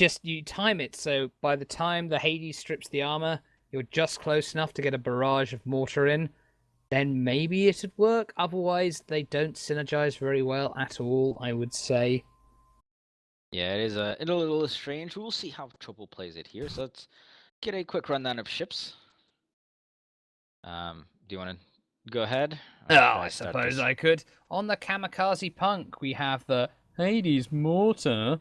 just you time it so by the time the Hades strips the armor, you're just close enough to get a barrage of mortar in. Then maybe it'd work. Otherwise, they don't synergize very well at all, I would say. Yeah, it is a little strange. We'll see how Trouble plays it here. So let's get a quick rundown of ships. Do you want to go ahead? Oh, Or should I start suppose this? I could. On the Kamikaze Punk, we have the Hades Mortar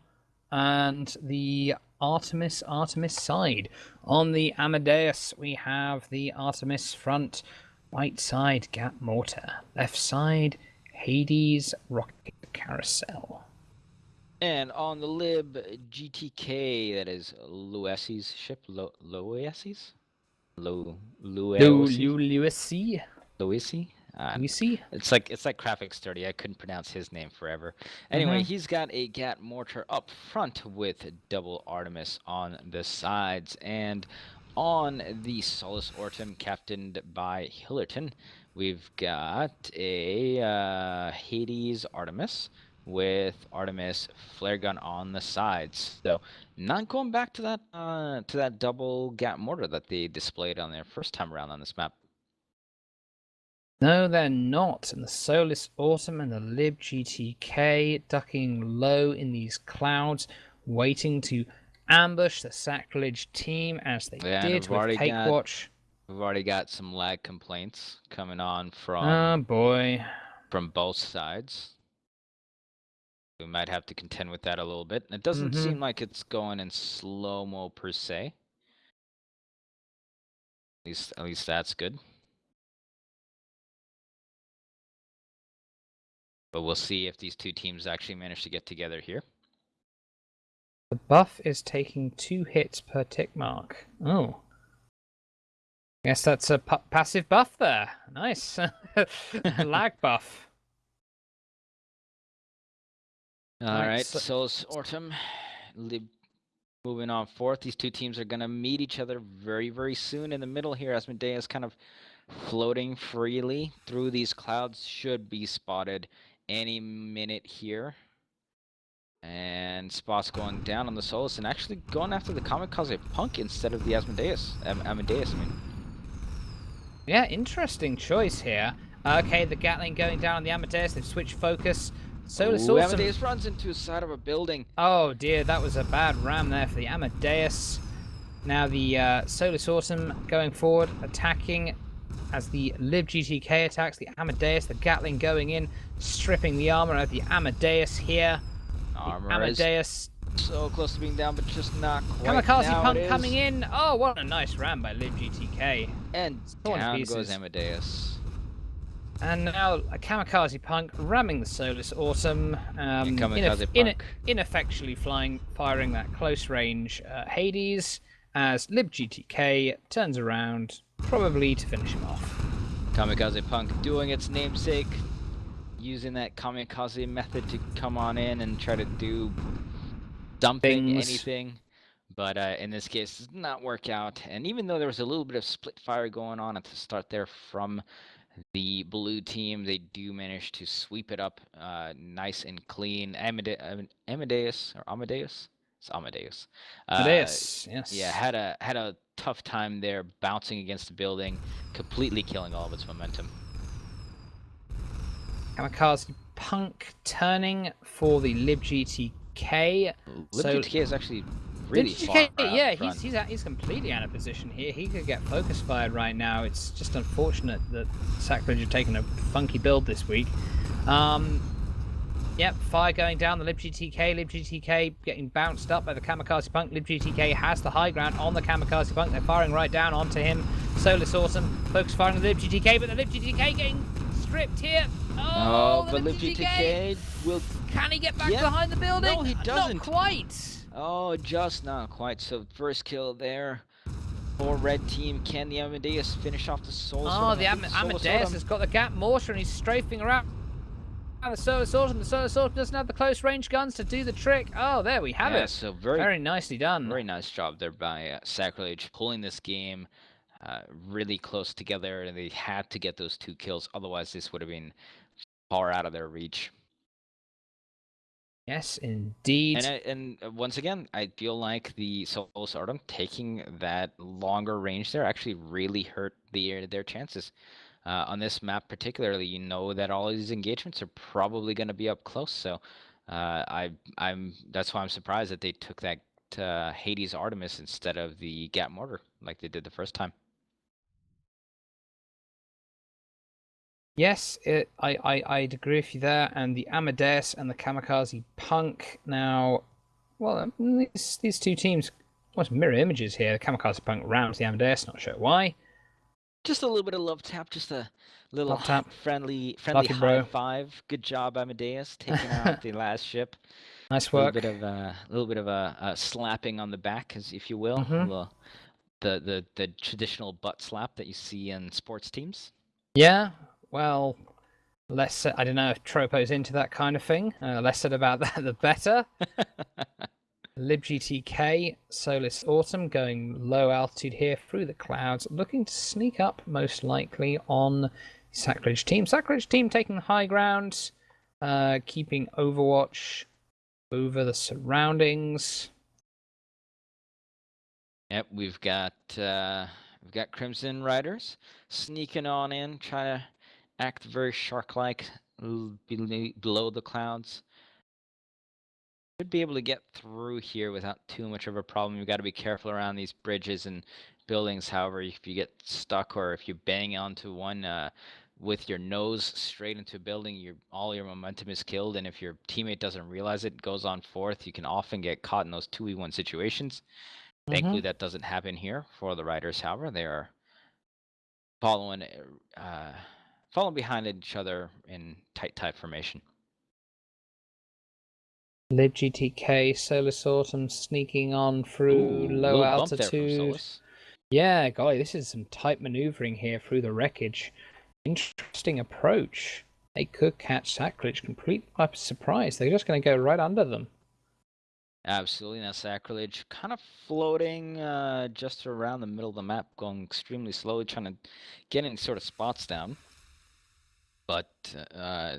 and the Artemis side. On the Amadeus, we have the Artemis front, right side Gap Mortar, left side Hades Rocket Carousel. And on the Lib GTK, that is Luesi's ship. Luesi's? Luesi? Lucy? Luisi? Lucy? It's like Graphic Sturdy. I couldn't pronounce his name forever. Anyway, he's got a Gat mortar up front with double Artemis on the sides, and on the Solus Ortum, captained by Hillerton, we've got a Hades Artemis with Artemis flare gun on the sides. So not going back to that double Gat mortar that they displayed on their first time around on this map. No, they're not. And the Solus Autumn and the Lib GTK ducking low in these clouds, waiting to ambush the Sacrilege team as they did with Cakewatch. We've already got some lag complaints coming on Oh boy. From both sides. We might have to contend with that a little bit. It doesn't seem like it's going in slow-mo per se. At least that's good. But we'll see if these two teams actually manage to get together here. The buff is taking 2 hits per tick mark. Oh. Guess that's a passive buff there. Nice. Lag buff. Alright, Solus Ortum, moving on forth. These two teams are going to meet each other very, very soon. In the middle here, Asmodeus kind of floating freely through these clouds, should be spotted any minute here. And spots going down on the Solus and actually going after the Kamikaze Punk instead of the Asmodeus. Amadeus, I mean. Yeah, interesting choice here. Okay, the Gatling going down on the Amadeus. They've switched focus. Solus Awesome. Amadeus runs into the side of a building. Oh dear, that was a bad ram there for the Amadeus. Now the Solus Autumn going forward, attacking as the Lib GTK attacks the Amadeus. The Gatling going in, stripping the armor of the Amadeus here. Armor Amadeus is so close to being down, but just not quite. Kamikaze Punk coming in. Oh, what a nice ram by Lib GTK. And down goes Amadeus. And now a Kamikaze Punk ramming the Solus Autumn. Ineffectually firing that close range Hades as Lib GTK turns around, probably to finish him off. Kamikaze Punk doing its namesake, using that kamikaze method to come on in and try to do dumping anything. But in this case, it did not work out. And even though there was a little bit of split fire going on at the start there from the blue team, they do manage to sweep it up nice and clean. Amadeus? It's Amadeus. Amadeus, yes. Yeah, had a tough time there, bouncing against the building, completely killing all of its momentum. Kamikaze Punk turning for the Lib GTK. Lib GTK is actually really far yeah, he's completely out of position here. He could get focus fired right now. It's just unfortunate that Sacrilege have taken a funky build this week. Yep, fire going down the Lib GTK getting bounced up by the Kamikaze Punk. Lib GTK has the high ground on the Kamikaze Punk. They're firing right down onto him. Solus Awesome focus firing on the Lib GTK, but the Lib GTK getting stripped here. Oh, but Lib GTK will... Can he get back behind the building? No, he doesn't. Not quite. Oh, just not quite. So first kill there for red team. Can the Amadeus finish off the Solus? Oh, the Amadeus has got the Gap mortar and he's strafing around the Solus Autumn. The Solus Autumn doesn't have the close range guns to do the trick. Oh, there we have it. So very nicely done. Very nice job there by Sacrilege, pulling this game really close together, and they had to get those 2 kills. Otherwise, this would have been far out of their reach. Yes, indeed. And once again, I feel like the Solus Artem taking that longer range there actually really hurt their chances. On this map particularly, you know that all of these engagements are probably going to be up close. So I'm that's why I'm surprised that they took that Hades Artemis instead of the Gat Mortar like they did the first time. Yes, I'd agree with you there. And the Amadeus and the Kamikaze Punk. Now, well, these two teams, what's mirror images here? The Kamikaze Punk rounds the Amadeus, not sure why. Just a little bit of love tap, just a little Love tap. friendly Love you, high bro. five. Good job, Amadeus, taking out the last ship. Nice A little work. bit of a slapping on the back, as if you will, Mm-hmm. the traditional butt slap that you see in sports teams. Yeah, well, less said, I don't know if Tropo's into that kind of thing. Less said about that, the better. LibGTK, Solus Autumn going low altitude here through the clouds, looking to sneak up most likely on the Sacrilege team. Sacrilege team taking the high ground, keeping Overwatch over the surroundings. Yep, we've got Crimson Riders sneaking on in, trying to act very shark-like below the clouds. Should be able to get through here without too much of a problem. You've got to be careful around these bridges and buildings. However, if you get stuck or if you bang onto one with your nose straight into a building, all your momentum is killed. And if your teammate doesn't realize it, goes on fourth, you can often get caught in those 2v1 situations. Mm-hmm. Thankfully, that doesn't happen here for the Riders. However, they are following uh, following behind each other in tight formation. LibGTK, Solus Autumn sneaking on through Ooh, low little bump there from altitude. Solus. Yeah, golly, this is some tight maneuvering here through the wreckage. Interesting approach. They could catch Sacrilege completely by surprise. They're just going to go right under them. Absolutely, now Sacrilege kind of floating just around the middle of the map, going extremely slowly, trying to get any sort of spots down. But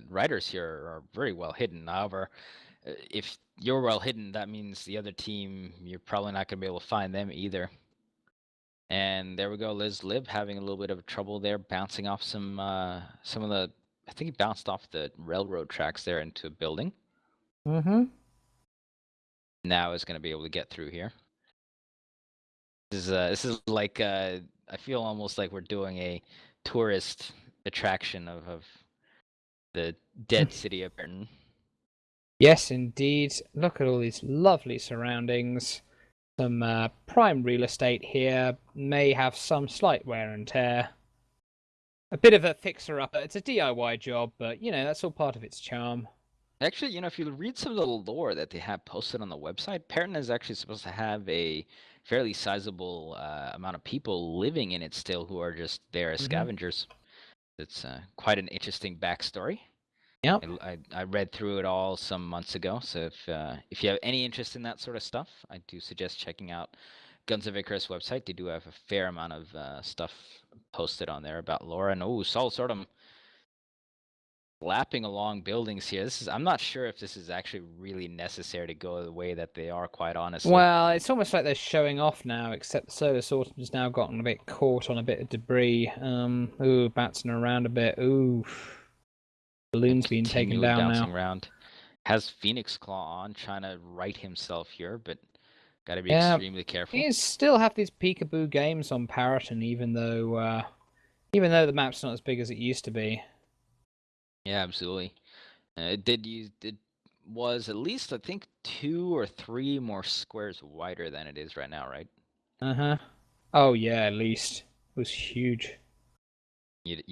Riders here are very well hidden. However, if you're well hidden, that means the other team, you're probably not going to be able to find them either. And there we go, Liz Lib having a little bit of trouble there, bouncing off some of the. I think he bounced off the railroad tracks there into a building. Mm-hmm. Now is going to be able to get through here. This is like I feel almost like we're doing a tourist attraction of the dead city of Britain. Yes, indeed. Look at all these lovely surroundings. Some prime real estate here. May have some slight wear and tear. A bit of a fixer-upper. It's a DIY job, but, you know, that's all part of its charm. Actually, if you read some of the lore that they have posted on the website, Perrin is actually supposed to have a fairly sizable amount of people living in it still who are just there as Mm-hmm. scavengers. It's quite an interesting backstory. Yep. I read through it all some months ago, so if you have any interest in that sort of stuff, I do suggest checking out Guns of Icarus website. They do have a fair amount of stuff posted on there about lore. And Saul Sordom lapping along buildings here. I'm not sure if this is actually really necessary to go the way that they are, quite honestly. Well, it's almost like they're showing off now, except the Solar Autumn's now gotten a bit caught on a bit of debris. Ooh, bouncing around a bit. Ooh, balloon's being taken Continually down bouncing now. around. Has Phoenix Claw on, trying to right himself here, but got to be Yeah, extremely careful. you still have these peekaboo games on Paraton, even though the map's not as big as it used to be. Yeah, absolutely. It was at least, I think, 2 or 3 more squares wider than it is right now, right? Uh-huh. Oh yeah, at least. It was huge.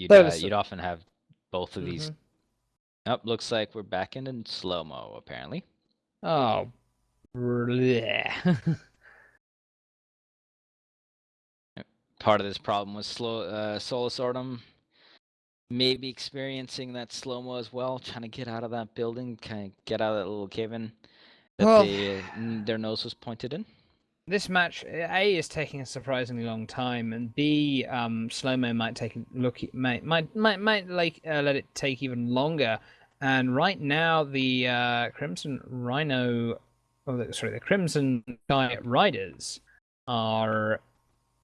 Solar. You'd often have both of these. Mm-hmm. Oh, looks like we're back in slow-mo, apparently. Oh, bleh. Part of this problem was Solus Ortum maybe experiencing that slow-mo as well, trying to get out of that building, kind of get out of that little cave-in that Well, their nose was pointed in. this match A is taking a surprisingly long time, and B slow mo might take a look. Might like let it take even longer. And right now, the Crimson Rhino, the Crimson Sky Riders are,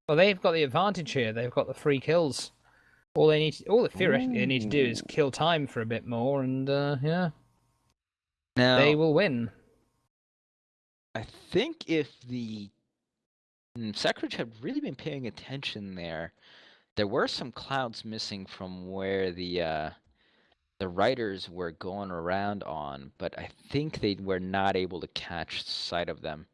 well, they've got the advantage here. They've got the free kills. All theoretically they need to do is kill time for a bit more, and yeah, Now, they will win. I think if the Sacrilege had really been paying attention there, there were some clouds missing from where the riders were going around on, but I think they were not able to catch sight of them.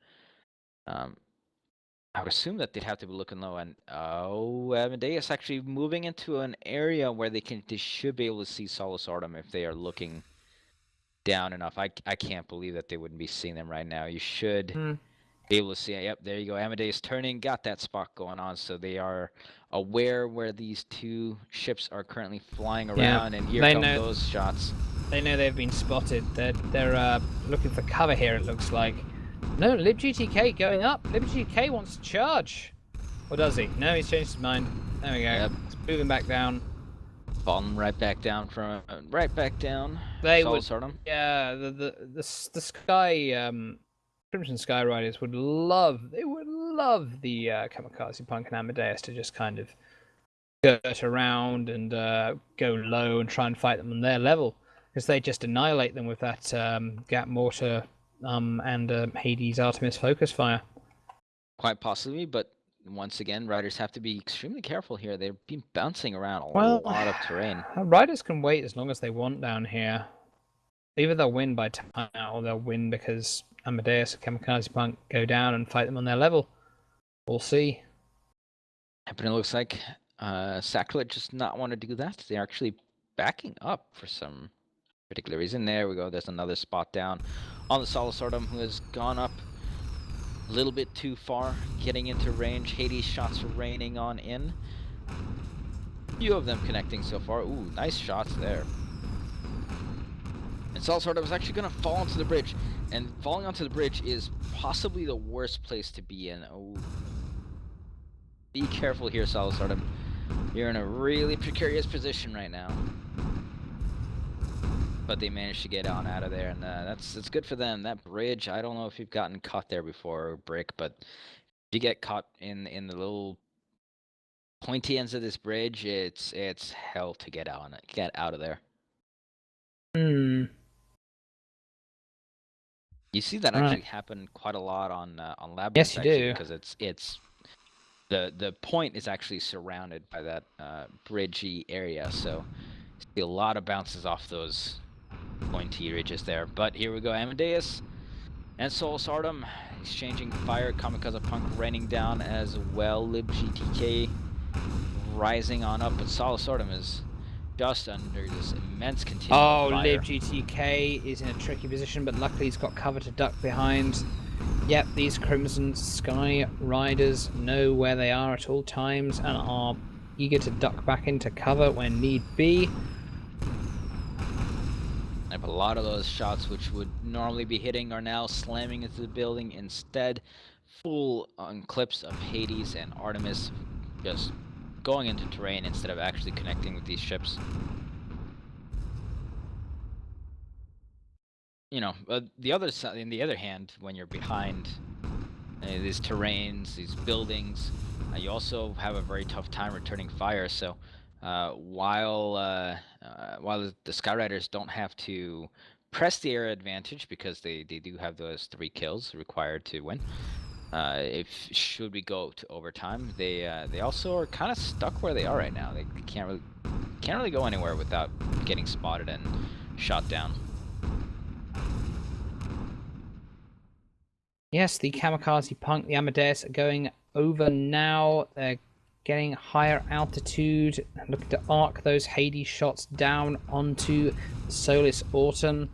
I would assume that they'd have to be looking low, and Amadeus actually moving into an area where they should be able to see Solus Artem if they are looking down enough. I can't believe that they wouldn't be seeing them right now. You should be able to see it. Yep, there you go. Amadeus turning, got that spot going on, so they are aware where these two ships are currently flying around, and here come those shots. They know they've been spotted. They're looking for cover here, it looks like. No, LibGTK going up. LibGTK wants to charge. Or does he? No, he's changed his mind. There we go. Yep. It's moving back down. Falling right back down from right back down. They would. Yeah, the Sky Crimson Sky Riders would love. They would love the Kamikaze Punk and Amadeus to just kind of skirt around and go low and try and fight them on their level, because they just annihilate them with that Gat Mortar and Hades Artemis focus fire. Quite possibly, but once again, riders have to be extremely careful here. They've been bouncing around a lot of terrain. Riders can wait as long as they want down here. Either they'll win by timeout, or they'll win because Amadeus or Kamikaze Punk go down and fight them on their level. We'll see. But it looks like Sacrilege does not want to do that. They're actually backing up for some particular reason. There we go. There's another spot down on the Solus Artem, who has gone up a little bit too far, getting into range. Hades shots raining on in. Few of them connecting so far. Ooh, nice shots there. And Solus Artem was actually going to fall onto the bridge, and falling onto the bridge is possibly the worst place to be in. Oh, be careful here, Solus Artem. You're in a really precarious position right now. But they managed to get on out of there, and that's good for them. That bridge, I don't know if you've gotten caught there before, or Brick, but if you get caught in the little pointy ends of this bridge, it's hell to get out of there. You see that actually happen quite a lot on Labyrinth. Yes, you do. Because it's the point is actually surrounded by that bridgey area, so you see a lot of bounces off those pointy ridges there. But here we go, Amadeus and Solus Artem exchanging fire. Kamikaze Punk raining down as well. LibGTK rising on up, but Solus Artem is just under this immense continuum of fire. LibGTK is in a tricky position, but luckily he's got cover to duck behind. Yep, these Crimson Sky Riders know where they are at all times and are eager to duck back into cover when need be. I have a lot of those shots which would normally be hitting are now slamming into the building. Instead, full on clips of Hades and Artemis just going into terrain instead of actually connecting with these ships. You know, the other side, on the other hand, when you're behind these terrains, these buildings, you also have a very tough time returning fire. So while the Skyriders don't have to press the air advantage because they do have those 3 kills required to win, should we go to overtime, they also are kind of stuck where they are right now. They can't really go anywhere without getting spotted and shot down. Yes, the Kamikaze Punk, the Amadeus are going over now. They're getting higher altitude, looking to arc those Hades shots down onto Solus Artem.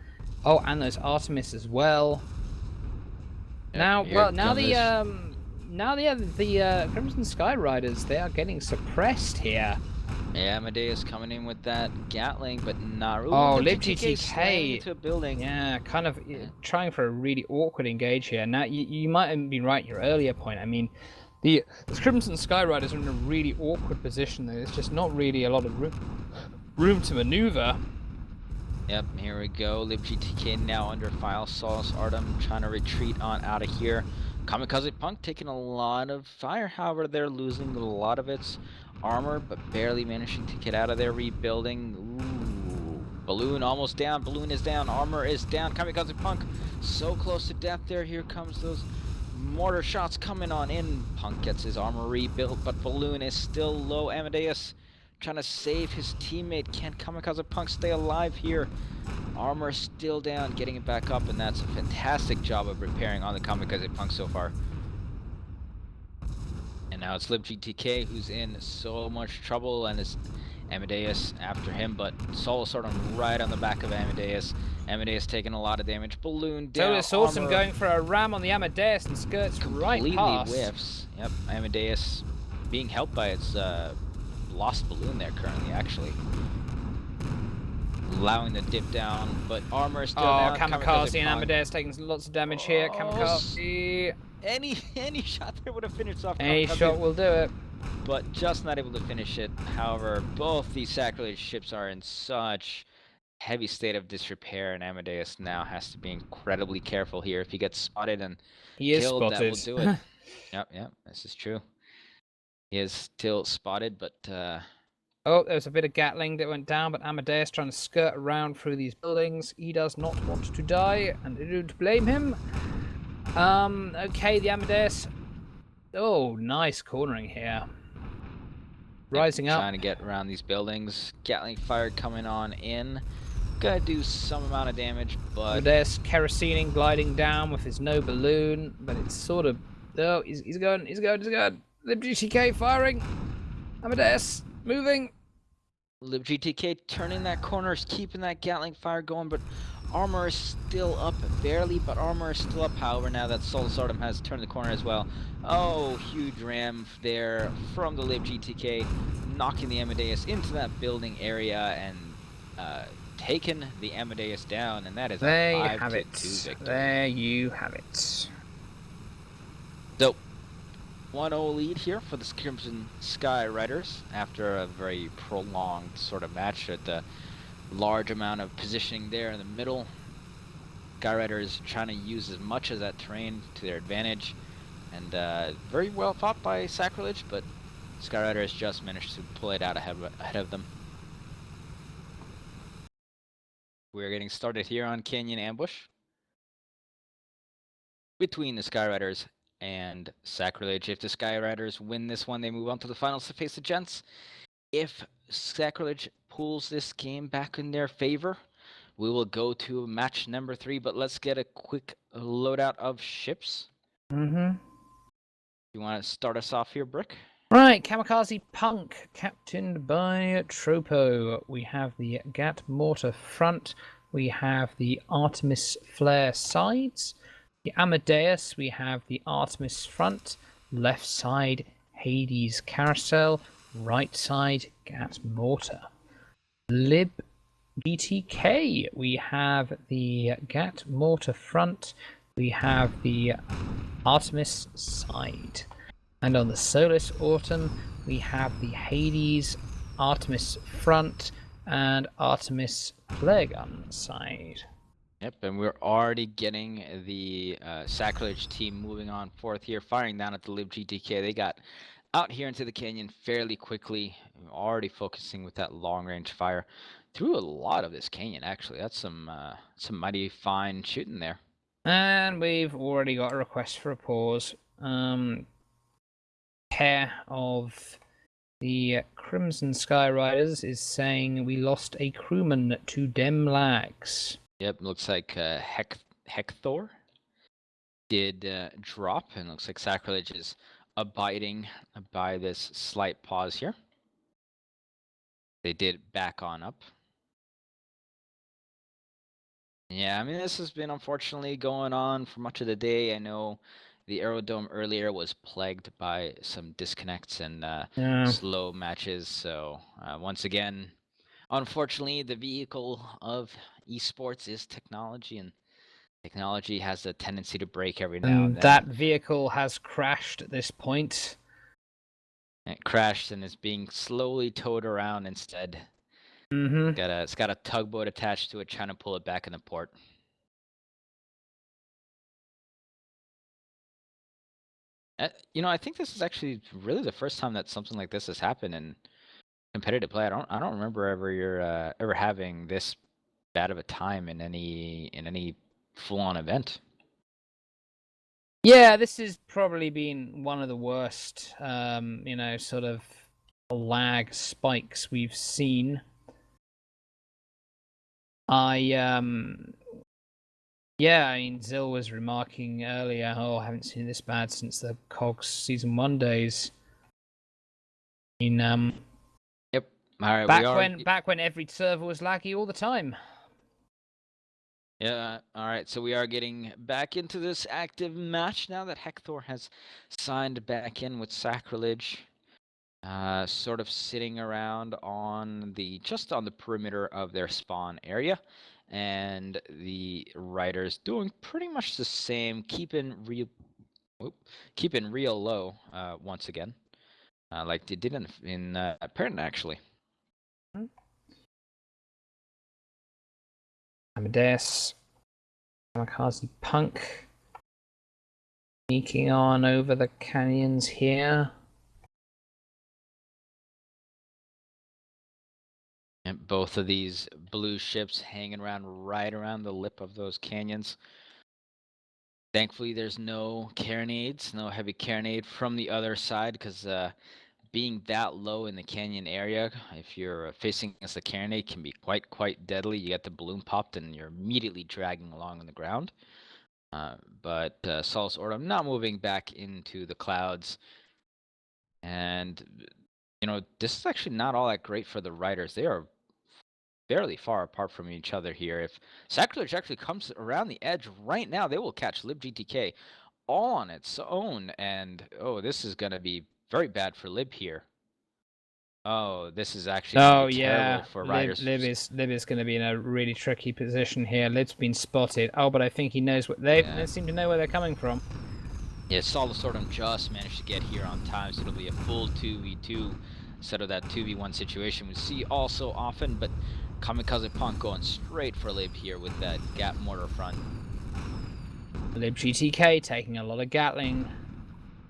Oh, and those Artemis as well. Yep, now the Crimson Sky Riders, they are getting suppressed here. Yeah, Amadeus coming in with that Gatling, but not. Oh, LibGTK into a building. Yeah, kind of trying for a really awkward engage here. Now, you might have been right in your earlier point. I mean, the Crimson Sky Riders are in a really awkward position. There's just not really a lot of room to maneuver. Yep, here we go. LibGTK now under file. Solus Artem trying to retreat on out of here. Kamikaze Punk taking a lot of fire. However, they're losing a lot of its armor, but barely managing to get out of there. Rebuilding. Ooh. Balloon almost down. Balloon is down. Armor is down. Kamikaze Punk so close to death there. Here comes those mortar shots coming on in. Punk gets his armor rebuilt, but Balloon is still low. Amadeus trying to save his teammate. Can Kamikaze Punk stay alive here? Armor still down, getting it back up, and that's a fantastic job of repairing on the Kamikaze Punk so far. And now it's LibGTK who's in so much trouble, and it's Amadeus after him, but Solus sort of right on the back of Amadeus. Amadeus taking a lot of damage. Balloon down. So it's awesome going for a ram on the Amadeus and skirts right past. Completely whiffs. Yep, Amadeus being helped by its lost balloon there currently, actually. Allowing the dip down, but armor is still down. Kamikaze and Amadeus taking lots of damage here. Kamikaze. Any shot there would have finished off. Any shot will do it. But just not able to finish it. However, both these sacrilege ships are in such heavy state of disrepair, and Amadeus now has to be incredibly careful here. If he gets spotted and killed, that will do it. Yep, this is true. He is still spotted, but oh, there was a bit of Gatling that went down, but Amadeus trying to skirt around through these buildings. He does not want to die, and I don't blame him. Okay, the Amadeus. Oh, nice cornering here. Rising up. Trying to get around these buildings. Gatling fire coming on in. Gonna do some amount of damage, but Amadeus kerosening, gliding down with his no balloon, but it's sort of... Oh, he's going. LibGTK firing. Amadeus moving. LibGTK turning that corner, is keeping that Gatling fire going, but armor is still up, barely, but armor is still up. However, now that Solus Artem has turned the corner as well. Oh, huge ram there from the LibGTK, knocking the Amadeus into that building area and taking the Amadeus down, and that is a 5-2 victory. There you have it. So, 1-0 lead here for the Crimson Sky Riders after a very prolonged sort of match at the large amount of positioning there in the middle. Sky Riders trying to use as much of that terrain to their advantage, and very well fought by Sacrilege, but Sky Riders just managed to pull it out ahead of them. We're getting started here on Canyon Ambush between the Sky Riders and Sacrilege. If the Sky Riders win this one, they move on to the finals to face the Gents. If Sacrilege pulls this game back in their favor, we will go to match number 3, but let's get a quick loadout of ships. You want to start us off here, Brick? Right, Kamikaze Punk, captained by Tropo. We have the Gat Mortar front. We have the Artemis Flare sides. The Amadeus, we have the Artemis front. Left side, Hades Carousel. Right side, Gat Mortar. Lib GTK, we have the Gat Mortar front. We have the Artemis side. And on the Solus Autumn, we have the Hades Artemis front and Artemis flare gun side. Yep, and we're already getting the Sacrilege team moving on forth here, firing down at the LibGTK. They got out here into the canyon fairly quickly, already focusing with that long-range fire through a lot of this canyon, actually. That's some mighty fine shooting there. And we've already got a request for a pause. Pair of the Crimson Sky Riders is saying we lost a crewman to dem lags. Yep, looks like Hector did drop, and looks like Sacrilege is abiding by this slight pause here. They did back on up. Yeah, I mean, this has been unfortunately going on for much of the day. I know the Aerodome earlier was plagued by some disconnects and slow matches. So once again, unfortunately, the vehicle of esports is technology, and technology has a tendency to break every now and then. That vehicle has crashed at this point. It crashed and is being slowly towed around instead. Mm-hmm. It's got a tugboat attached to it, trying to pull it back in the port. I think this is actually really the first time that something like this has happened in competitive play. I don't remember ever having this bad of a time in any full-on event. Yeah, this has probably been one of the worst, sort of lag spikes we've seen. Yeah, I mean, Zill was remarking earlier, I haven't seen this bad since the COGS Season 1 days. I mean, Yep. All right, back when every server was laggy all the time. Yeah, all right, so we are getting back into this active match now that Hector has signed back in with Sacrilege. Sort of sitting around just on the perimeter of their spawn area, and the Riders doing pretty much the same, keeping real low once again, like they did in Parent actually. Amadeus, Kamikaze Punk, sneaking on over the canyons here. And both of these blue ships hanging around right around the lip of those canyons. Thankfully, there's no carronades, no heavy carronade from the other side, because being that low in the canyon area, if you're facing against the carronade, can be quite deadly. You get the balloon popped, and you're immediately dragging along on the ground. But Solus Ordo not moving back into the clouds, and this is actually not all that great for the Riders. They are fairly far apart from each other here. If Sacrilege actually comes around the edge right now, they will catch LibGTK all on its own, and this is going to be very bad for Lib here. Oh, this is actually going to be terrible for Riders. Lib is going to be in a really tricky position here. Lib's been spotted. Oh, but I think he knows what they seem to know where they're coming from. Yeah, Solus Ordo just managed to get here on time, so it'll be a full 2v2 instead of that 2v1 situation we see all so often, but Kamikaze Punk going straight for Lib here with that Gat mortar front. Lib GTK taking a lot of Gatling.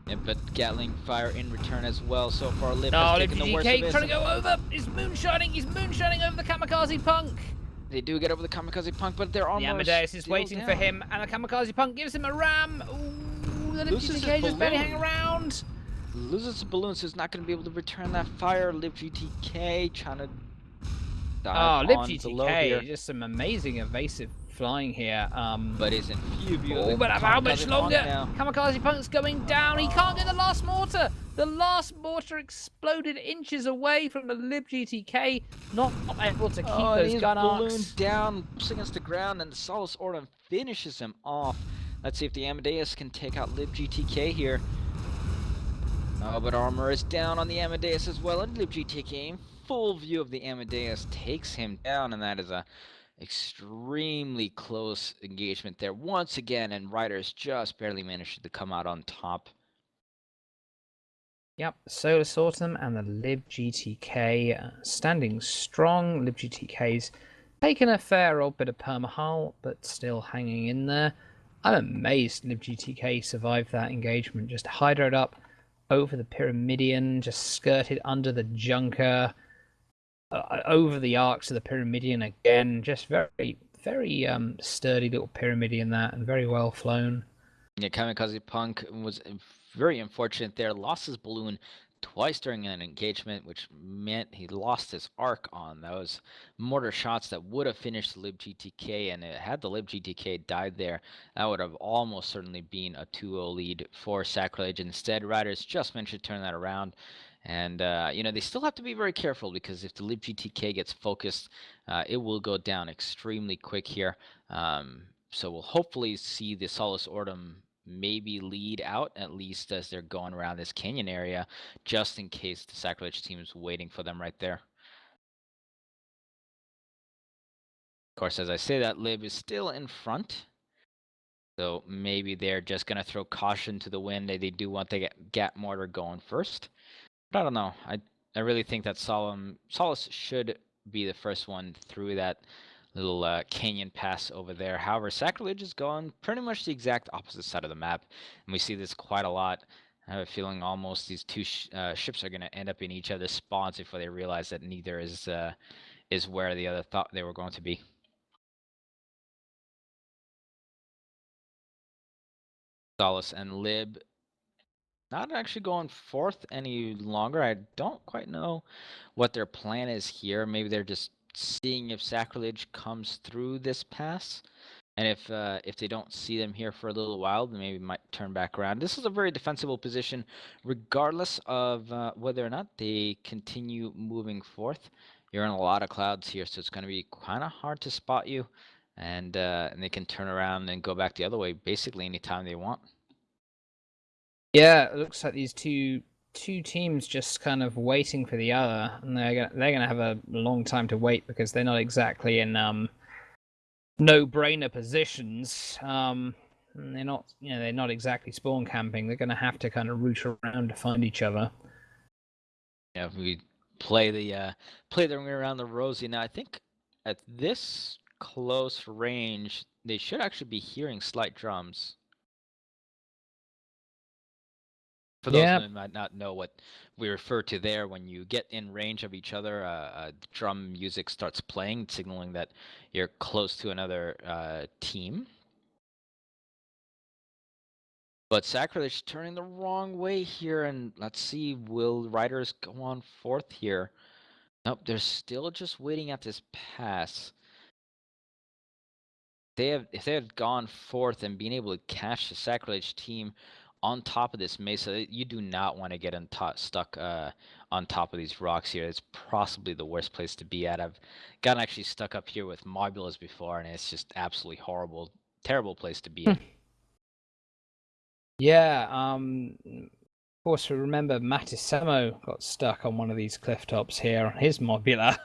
Yeah, but Gatling fire in return as well. So far, Lib has taken the worst of it. Trying to go over. He's moonshining over the Kamikaze Punk. They do get over the Kamikaze Punk, but they're almost. The Amadeus is waiting for him, and the Kamikaze Punk gives him a ram. Ooh, the Lib GTK just barely hang around. Loses the balloon, so he's not going to be able to return that fire. Lib GTK trying to dive Lib on below here. GTK, just some amazing evasive flying here. But is in few view. Oh, but how much longer? Kamikaze Punk's going down. He can't get the last mortar. The last mortar exploded inches away from the Lib GTK. Not able to keep those gun arcs. Balloon down, against the ground, and the Solus Ordo finishes him off. Let's see if the Amadeus can take out Lib GTK here. Oh, but armor is down on the Amadeus as well, and Lib GTK in full view of the Amadeus takes him down, and that is a extremely close engagement there once again, and Riders just barely managed to come out on top. Yep, Solus Autumn and the Lib GTK standing strong. Lib GTK's taken a fair old bit of permahull, but still hanging in there. I'm amazed Lib GTK survived that engagement. Just hydroed up over the Pyramidion, just skirted under the Junker, over the arcs of the Pyramidion again. Just very, very sturdy little Pyramidion that, and very well flown. Yeah, Kamikaze Punk was very unfortunate there. Lost his balloon twice during an engagement, which meant he lost his arc on those mortar shots that would have finished the Lib GTK, and had the Lib GTK died there, that would have almost certainly been a 2-0 lead for Sacrilege. Instead, Riders just managed to turn that around. And, they still have to be very careful, because if the Lib GTK gets focused, it will go down extremely quick here. So we'll hopefully see the Solus Ordo maybe lead out, at least as they're going around this canyon area, just in case the Sacrilege team is waiting for them right there. Of course, as I say that, Lib is still in front, so maybe they're just going to throw caution to the wind. They do want the Gat mortar going first, but I don't know. I really think that Solus should be the first one through that little canyon pass over there. However, Sacrilege is going pretty much the exact opposite side of the map, and we see this quite a lot. I have a feeling almost these two ships are going to end up in each other's spawns before they realize that neither is where the other thought they were going to be. Solace and Lib not actually going fourth any longer. I don't quite know what their plan is here. Maybe they're just seeing if Sacrilege comes through this pass. And if they don't see them here for a little while, then maybe might turn back around. This is a very defensible position, regardless of whether or not they continue moving forth. You're in a lot of clouds here, so it's going to be kind of hard to spot you, and they can turn around and go back the other way basically anytime they want. Yeah, it looks like these two teams just kind of waiting for the other, and they're gonna have a long time to wait because they're not exactly in no-brainer positions. They're not, they're not exactly spawn camping. They're gonna have to kind of root around to find each other. Yeah, we play the ring around the rosy. Now I think at this close range, they should actually be hearing slight drums. For those who might not know what we refer to there, when you get in range of each other, drum music starts playing, signaling that you're close to another team. But Sacrilege turning the wrong way here, and let's see, will Riders go on fourth here? Nope, they're still just waiting at this pass. If they had gone fourth and been able to catch the Sacrilege team on top of this mesa, you do not want to get stuck on top of these rocks here. It's possibly the worst place to be at. I've gotten actually stuck up here with mobulas before, and it's just absolutely horrible, terrible place to be in. Yeah, of course, we remember Matisemo got stuck on one of these cliff tops here on his mobula,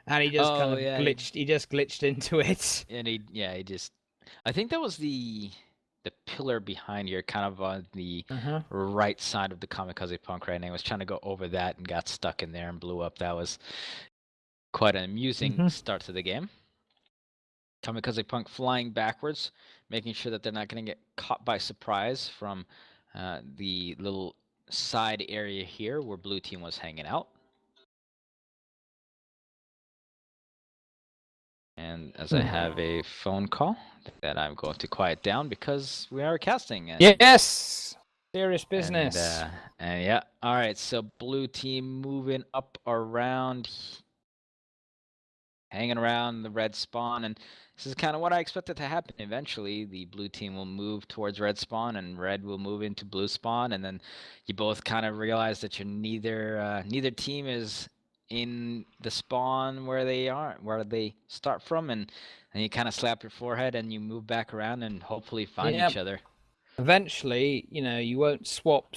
and he just kind of glitched. He just glitched into it. And he just. I think that was the pillar behind here, kind of on the right side of the Kamikaze Punk right now. He was trying to go over that and got stuck in there and blew up. That was quite an amusing start to the game. Kamikaze Punk flying backwards, making sure that they're not going to get caught by surprise from the little side area here where blue team was hanging out. And as I have a phone call that I'm going to quiet down because we are casting. And, yes! Serious business. And yeah, all right, so blue team moving up around, hanging around the red spawn, and this is kind of what I expected to happen. Eventually, the blue team will move towards red spawn, and red will move into blue spawn, and then you both kind of realize that you're neither team is in the spawn where they start from, and you kind of slap your forehead and you move back around and hopefully find each other. Eventually, you won't swap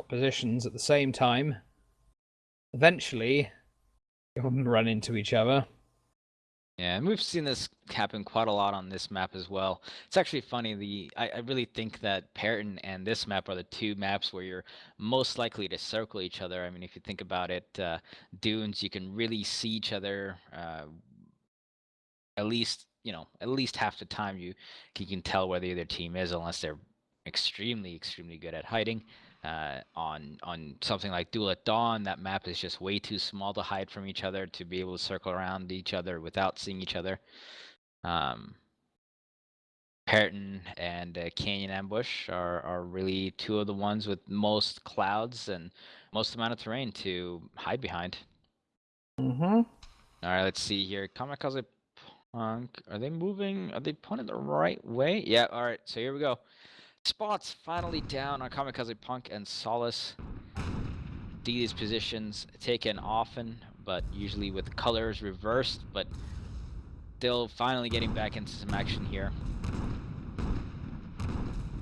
positions at the same time. Eventually, you'll run into each other. Yeah, and we've seen this happen quite a lot on this map as well. It's actually funny. I really think that Perrin and this map are the two maps where you're most likely to circle each other. I mean, if you think about it, Dunes, you can really see each other at least half the time. You can tell where the other team is, unless they're extremely good at hiding. On something like Duel at Dawn, that map is just way too small to hide from each other to be able to circle around each other without seeing each other. Perrin and Canyon Ambush are really two of the ones with most clouds and most amount of terrain to hide behind. All right, let's see here. Kamikaze Punk, are they moving? Are they pointing the right way? Yeah, all right, so here we go. Spots finally down on Kamikaze Punk and Solace. See these positions taken often, but usually with colors reversed, but still finally getting back into some action here.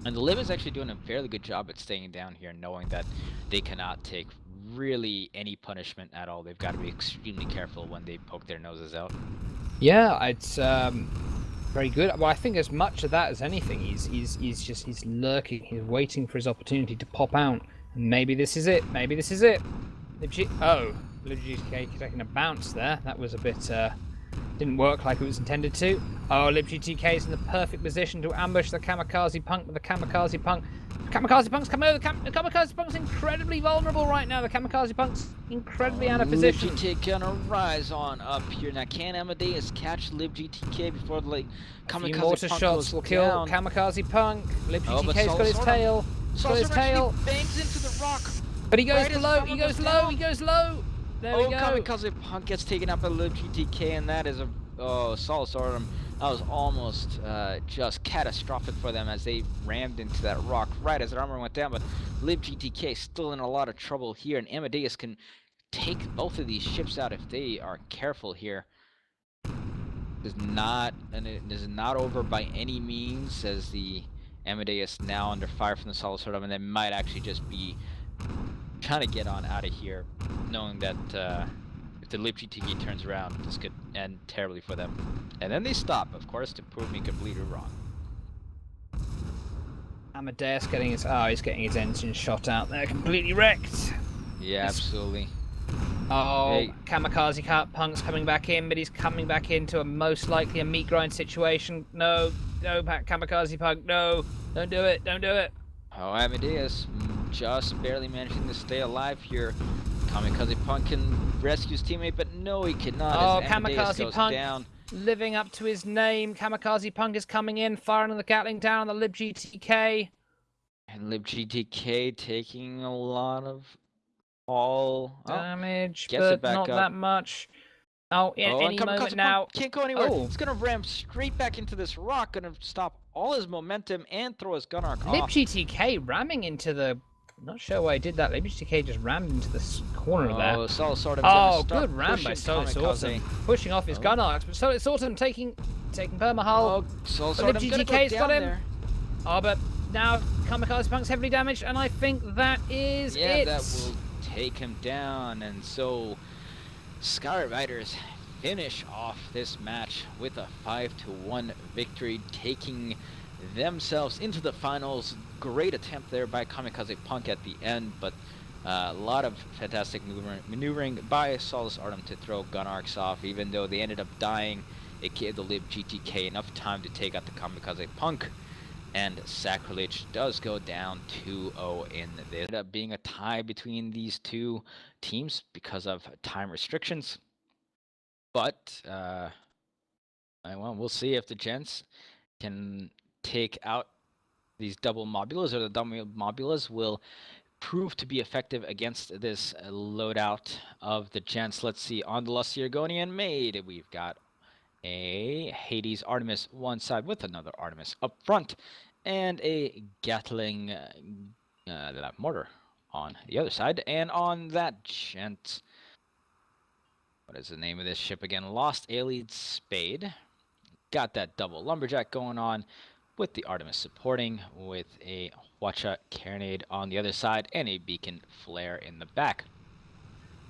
And the Lib is actually doing a fairly good job at staying down here, knowing that they cannot take really any punishment at all. They've got to be extremely careful when they poke their noses out. Yeah, it's very good. Well, I think as much of that as anything, he's lurking. He's waiting for his opportunity to pop out. And maybe this is it. Maybe this is it. Oh, LibGTK taking a bounce there. That was a bit, didn't work like it was intended to. Oh, LibGTK is in the perfect position to ambush the Kamikaze Punk with the Kamikaze Punk. Kamikaze Punk's coming over. The Kamikaze Punk's incredibly vulnerable right now. The Kamikaze Punk's incredibly out of position. LibGTK gonna rise on up here. Now, can Amadeus catch LibGTK before the Kamikaze mortar Punk shots goes will kill down? Kamikaze Punk. LibGTK's got his Solosordum. tail. He's got his tail. Bangs into the rock. But he goes Right below. He goes low. He goes low. There we go. Kamikaze Punk gets taken out by LibGTK, and that is a Solosordum. That was almost just catastrophic for them as they rammed into that rock right as their armor went down. But LibGTK still in a lot of trouble here, and Amadeus can take both of these ships out if they are careful here. It is not over by any means, as the Amadeus now under fire from the Solosordum, and they might actually just be trying to get on out of here, knowing that if the LibGTK turns around, this could end terribly for them. And then they stop, of course, to prove me completely wrong. Amadeus getting his he's getting his engine shot out there, completely wrecked. Yeah, absolutely. Oh, hey. Kamikaze Punk's coming back in, but he's coming back into a most likely a meat grind situation. No, Kamikaze Punk, no, don't do it, don't do it. Oh, Amadeus just barely managing to stay alive here. Kamikaze Punk can rescue his teammate, but no, he cannot. Oh, as Amadeus goes Punk down. Living up to his name. Kamikaze Punk is coming in, firing the Gatling down on the LibGTK. And LibGTK taking a lot of damage, but not that much. Oh, any moment now. Can't go anywhere. It's gonna ram straight back into this rock, gonna stop all his momentum and throw his gun arc off. LibGTK ramming into the. I'm not sure why he did that. LibGTK just rammed into this corner there. Oh, good ram by Solosordum. Pushing off his gun arcs, but Solosordum taking permahull. LibGTK's got him. Oh, but now Kamikaze Punk's heavily damaged, and I think that is it. Yeah, that will take him down, and so Sky Riders finish off this match with a 5-1 victory, taking themselves into the finals. Great attempt there by Kamikaze Punk at the end, but a lot of fantastic maneuvering by Solosordum to throw gun arcs off. Even though they ended up dying, it gave the LibGTK enough time to take out the Kamikaze Punk, and Sacrilege does go down 2-0 in this. It ended up being a tie between these two teams because of time restrictions. But, well, we'll see if the Gents can take out these double mobulas, or the double mobulas will prove to be effective against this loadout of the Gents. Let's see, on the Lusty Argonian Maid, we've got a Hades Artemis one side with another Artemis up front, and a Gatling mortar on the other side. And on that Gent, what is the name of this ship again? Lost Aelid Spade. Got that double lumberjack going on, with the Artemis supporting, with a Hwacha Carronade on the other side, and a beacon flare in the back.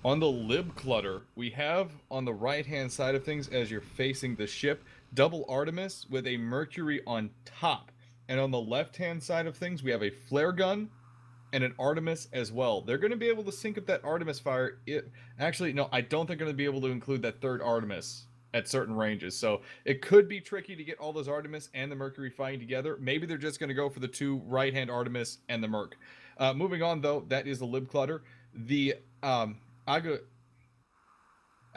On the lib clutter, we have on the right-hand side of things, as you're facing the ship, double Artemis with a Mercury on top. And on the left-hand side of things, we have a flare gun and an Artemis as well. They're going to be able to sync up that Artemis fire. Actually, no, I don't think they're going to be able to include that third Artemis at certain ranges. So it could be tricky to get all those Artemis and the Mercury fighting together. Maybe they're just going to go for the two right-hand Artemis and the Merc. Moving on, though, that is the lib clutter. The Agathusia,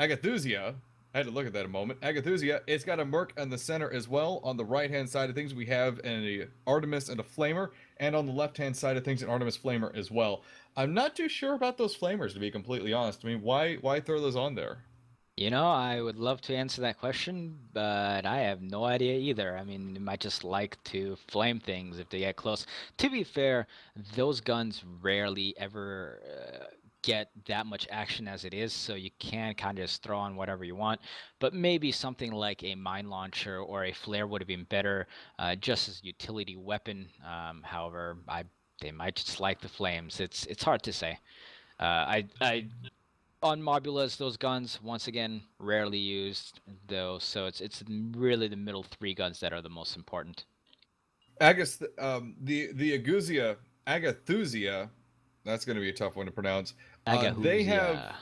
I had to look at that a moment. Agathusia, it's got a Merc in the center as well. On the right-hand side of things, we have an Artemis and a Flamer. And on the left-hand side of things, an Artemis Flamer as well. I'm not too sure about those Flamers, to be completely honest. I mean, why throw those on there? You know, I would love to answer that question, but I have no idea either. I mean, they might just like to flame things if they get close. To be fair, those guns rarely ever get that much action as it is, so you can kind of just throw on whatever you want. But maybe something like a mine launcher or a flare would have been better, just as a utility weapon. However, they might just like the flames. It's hard to say. On mobulas, those guns, once again, rarely used, though, so it's really the middle three guns that are the most important. The Agathusia, that's going to be a tough one to pronounce. They have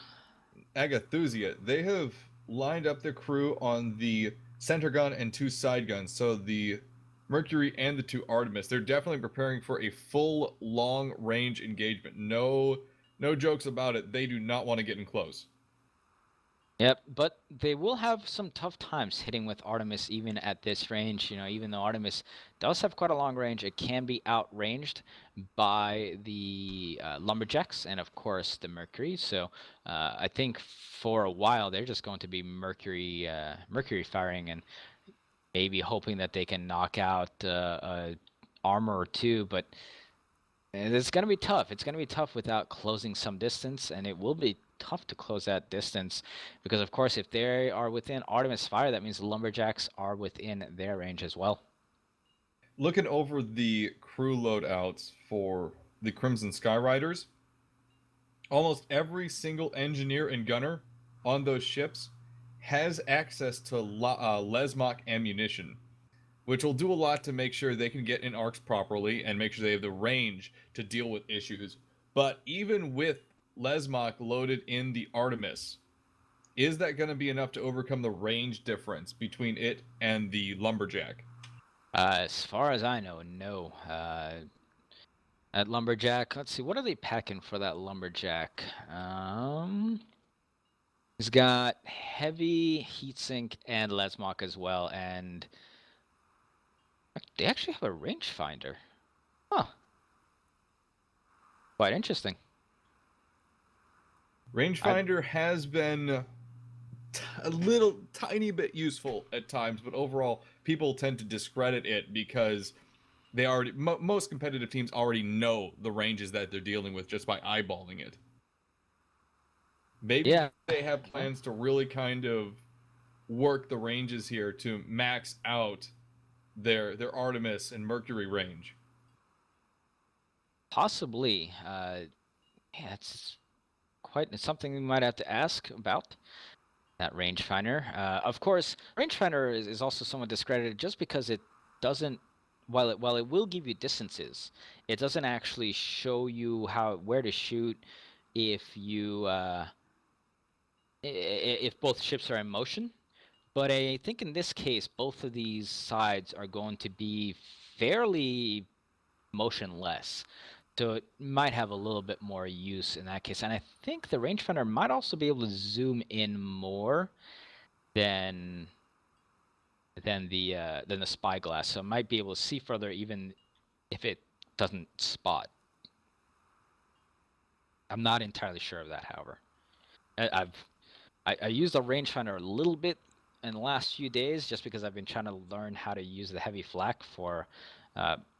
Agathusia, they have lined up their crew on the center gun and 2 side guns. So the Mercury and the 2 Artemis, they're definitely preparing for a full long range engagement. No jokes about it. They do not want to get in close. Yep, but they will have some tough times hitting with Artemis even at this range. Even though Artemis does have quite a long range, it can be outranged by the Lumberjacks and, of course, the Mercury. So I think for a while they're just going to be Mercury firing and maybe hoping that they can knock out armor or two. But it's going to be tough. It's going to be tough without closing some distance, and it will be tough to close that distance because, of course, if they are within Artemis fire, that means the Lumberjacks are within their range as well. Looking over the crew loadouts for the Crimson Skyriders, almost every single engineer and gunner on those ships has access to Lesmach ammunition, which will do a lot to make sure they can get in arcs properly and make sure they have the range to deal with issues. But even with Lesmach loaded in the Artemis, is that going to be enough to overcome the range difference between it and the Lumberjack? As far as I know, no. At Lumberjack, let's see, what are they packing for that Lumberjack? He's got heavy heatsink and Lesmach as well, and they actually have a rangefinder. Huh. Quite interesting. Rangefinder has been a little tiny bit useful at times, but overall people tend to discredit it because they already most competitive teams already know the ranges that they're dealing with just by eyeballing it. Maybe Yeah. they have plans to really kind of work the ranges here to max out their Artemis and Mercury range. Possibly. Yeah, it's something we might have to ask about that rangefinder. Of course, rangefinder is also somewhat discredited just because it doesn't. While it will give you distances, it doesn't actually show you where to shoot if you if both ships are in motion. But I think in this case, both of these sides are going to be fairly motionless. So it might have a little bit more use in that case. And I think the rangefinder might also be able to zoom in more than the spyglass. So it might be able to see further even if it doesn't spot. I'm not entirely sure of that, however. I used the rangefinder a little bit in the last few days just because I've been trying to learn how to use the heavy flak for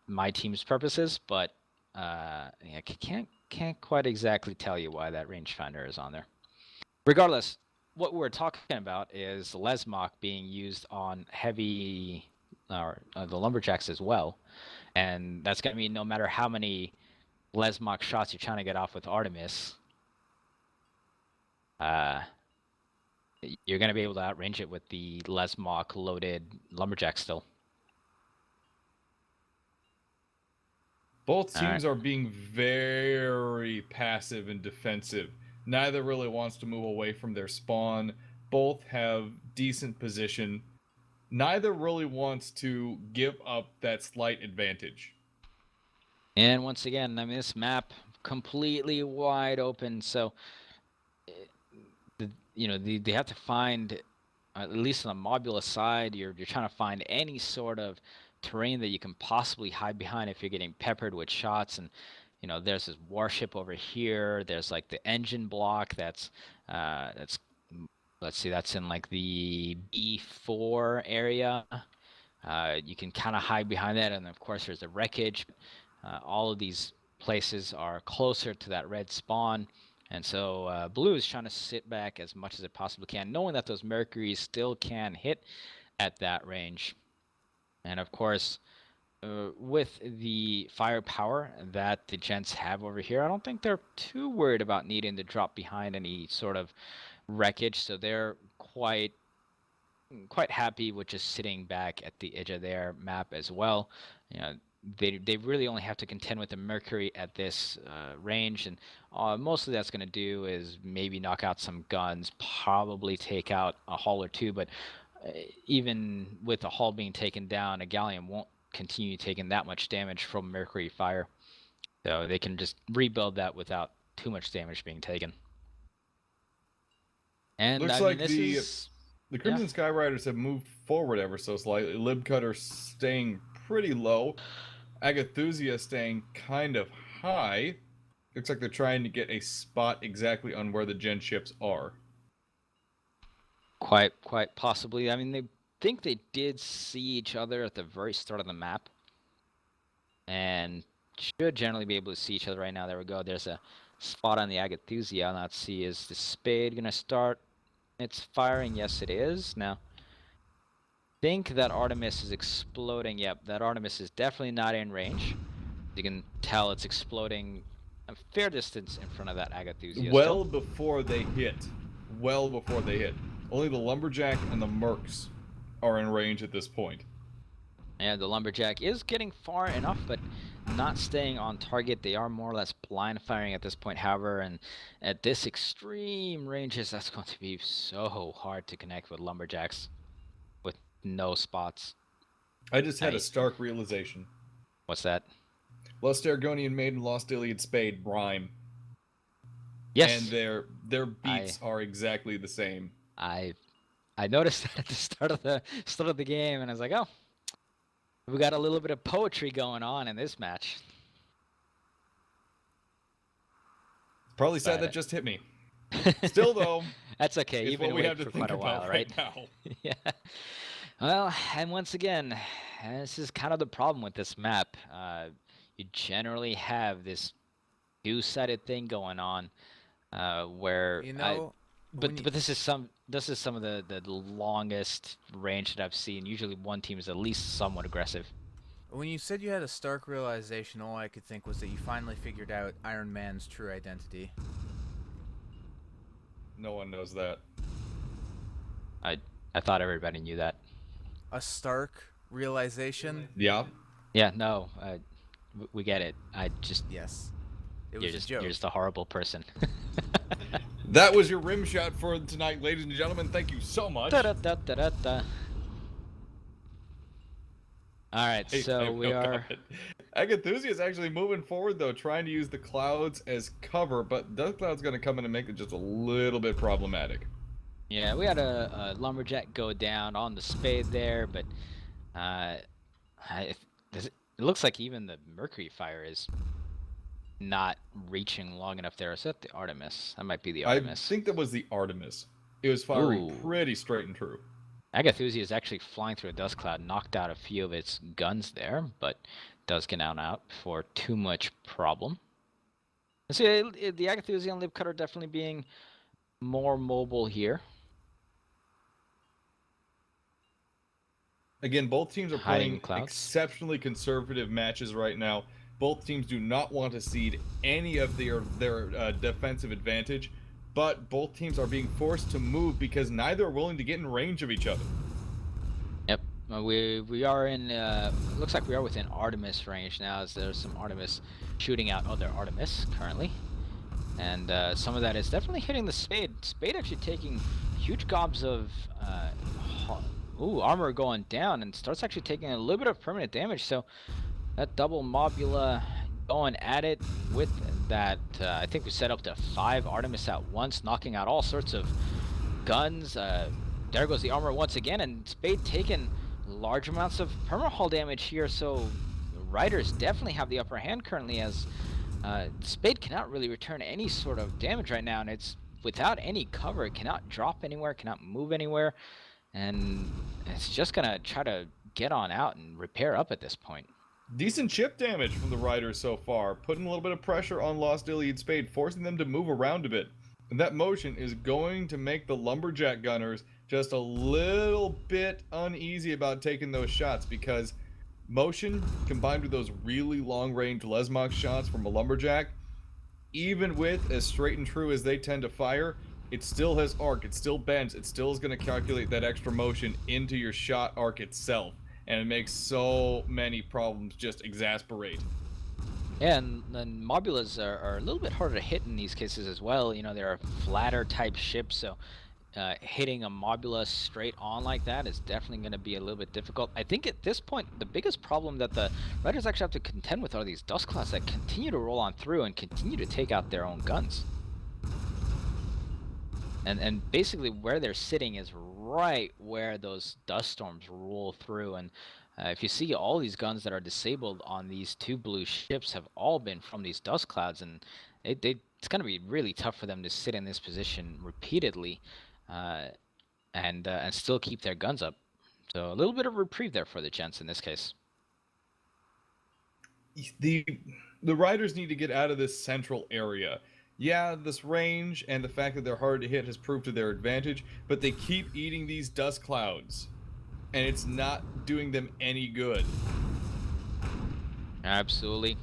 my team's purposes, but I can't quite exactly tell you why that rangefinder is on there. Regardless, what we're talking about is Lesmach being used on heavy or the Lumberjacks as well, and that's going to mean no matter how many Lesmach shots you're trying to get off with Artemis, you're going to be able to outrange it with the Lesmach loaded Lumberjack still. Both teams are being very passive and defensive. Neither really wants to move away from their spawn. Both have decent position. Neither really wants to give up that slight advantage. And once again, I mean, this map completely wide open, so they have to find, at least on the Mobula side, you're trying to find any sort of terrain that you can possibly hide behind if you're getting peppered with shots. And there's this warship over here. There's like the engine block that's let's see, that's in like the B4 area. You can kind of hide behind that, and of course there's the wreckage. All of these places are closer to that red spawn, and so blue is trying to sit back as much as it possibly can, knowing that those Mercuries still can hit at that range. And of course, with the firepower that the Gents have over here, I don't think they're too worried about needing to drop behind any sort of wreckage, so they're quite happy with just sitting back at the edge of their map as well. they really only have to contend with the Mercury at this range, and mostly that's going to do is maybe knock out some guns, probably take out a hull or two, but even with a hull being taken down, a galleon won't continue taking that much damage from Mercury fire. So they can just rebuild that without too much damage being taken. And Looks I mean, like this is the Crimson Skyriders have moved forward ever so slightly. Libcutter staying pretty low. Agathusia staying kind of high. Looks like they're trying to get a spot exactly on where the gen ships are. quite possibly. I mean, they think they did see each other at the very start of the map, and should generally be able to see each other right now. There we go. There's a spot on the Agathusia. Let's see, is the Spade gonna start its firing? Yes, it is. Now, think that Artemis is exploding. Yep, that Artemis is definitely not in range. You can tell it's exploding a fair distance in front of that Agathusia. Well before they hit. Well before they hit. Only the Lumberjack and the Mercs are in range at this point. And the Lumberjack is getting far enough, but not staying on target. They are more or less blind firing at this point, however, and at this extreme ranges, that's going to be so hard to connect with Lumberjacks with no spots. I just had a stark realization. What's that? Lost Argonian Maiden, Lost Iliad Spade rhyme. Yes. And their beats are exactly the same. I noticed that at the start of the game, and I was like, oh, we got a little bit of poetry going on in this match. Probably sad that just hit me. Still though, that's okay. You've been waiting for quite a while, right? Now. Yeah. Well, and once again, this is kind of the problem with this map. You generally have this two-sided thing going on, where but this is some of the longest range that I've seen. Usually, one team is at least somewhat aggressive. When you said you had a stark realization, all I could think was that you finally figured out Iron Man's true identity. No one knows that. I thought everybody knew that. A stark realization? Yeah. Yeah. No. We get it. Yes. It was you're a joke. You're just a horrible person. That was your rim shot for tonight, ladies and gentlemen. Thank you so much. Da, da, da, da, da, da. All right, so we are. Agathusia is actually moving forward though, trying to use the clouds as cover, but Death Cloud's going to come in and make it just a little bit problematic. Yeah, we had a Lumberjack go down on the Spade there, but it looks like even the Mercury fire is not reaching long enough there. Is that the Artemis? That might be the Artemis. I think that was the Artemis. It was firing pretty straight and true. Agathusia is actually flying through a dust cloud, knocked out a few of its guns there, but does get out before too much problem. And so the Agathusia and Libcut are definitely being more mobile here. Again, both teams are playing exceptionally conservative matches right now. Both teams do not want to cede any of their defensive advantage, but both teams are being forced to move because neither are willing to get in range of each other. Yep, we are in. Looks like we are within Artemis range now, as there's some Artemis shooting out other Artemis currently, and some of that is definitely hitting the Spade. Spade actually taking huge gobs of armor going down, and starts actually taking a little bit of permanent damage. So that double Mobula going at it with that. I think we set up to 5 Artemis at once, knocking out all sorts of guns. There goes the armor once again, and Spade taking large amounts of perma-hull damage here. So Riders definitely have the upper hand currently, as Spade cannot really return any sort of damage right now, and it's without any cover. It cannot drop anywhere, cannot move anywhere, and it's just gonna try to get on out and repair up at this point. Decent chip damage from the Riders so far, putting a little bit of pressure on Lost Iliad Spade, forcing them to move around a bit. And that motion is going to make the Lumberjack Gunners just a little bit uneasy about taking those shots, because motion combined with those really long-range Lesmok shots from a Lumberjack, even with as straight and true as they tend to fire, it still has arc, it still bends, it still is going to calculate that extra motion into your shot arc itself. and it makes so many problems just exasperate. Yeah, and mobulas are a little bit harder to hit in these cases as well. You know, they're flatter type ships, so hitting a mobula straight on like that is definitely going to be a little bit difficult. I think at this point, the biggest problem that the Riders actually have to contend with are these dust clouds that continue to roll on through and continue to take out their own guns. And basically where they're sitting is right where those dust storms roll through. And if you see, all these guns that are disabled on these two blue ships have all been from these dust clouds, and it's going to be really tough for them to sit in this position repeatedly uh, and still keep their guns up. So a little bit of reprieve there for the Gents in this case. The riders need to get out of this central area. Yeah, this range and the fact that they're hard to hit has proved to their advantage, but they keep eating these dust clouds, and it's not doing them any good. Absolutely.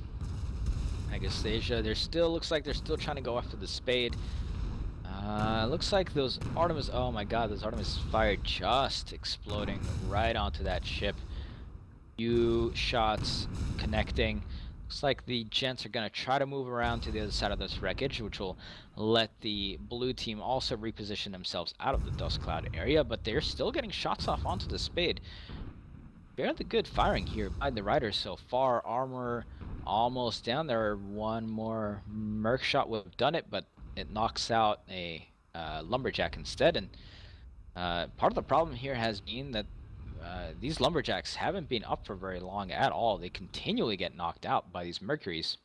Agastasia, looks like they're still trying to go after the Spade. Looks like those Artemis, oh my god, those Artemis fire just exploding right onto that ship. Few shots connecting. Looks like the Gents are going to try to move around to the other side of this wreckage, which will let the blue team also reposition themselves out of the dust cloud area, but they're still getting shots off onto the Spade. Fairly good firing here by the Riders so far. Armor almost down there. One more Merc shot would have done it, but it knocks out a Lumberjack instead. And part of the problem here has been that these Lumberjacks haven't been up for very long at all. They continually get knocked out by these Mercuries.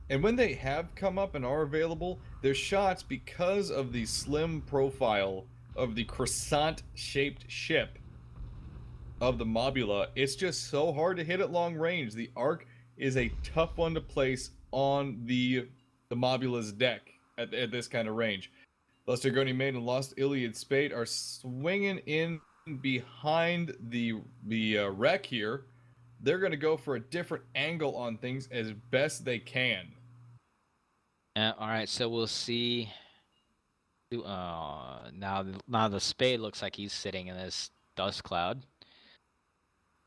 And when they have come up and are available, their shots, because of the slim profile of the croissant-shaped ship of the Mobula, it's just so hard to hit at long range. The arc is a tough one to place on the Mobula's deck at this kind of range. Lestergoni Maid and Lost Iliad Spade are swinging in behind the wreck here. They're going to go for a different angle on things as best they can. All right, so we'll see. Now the Spade looks like he's sitting in this dust cloud,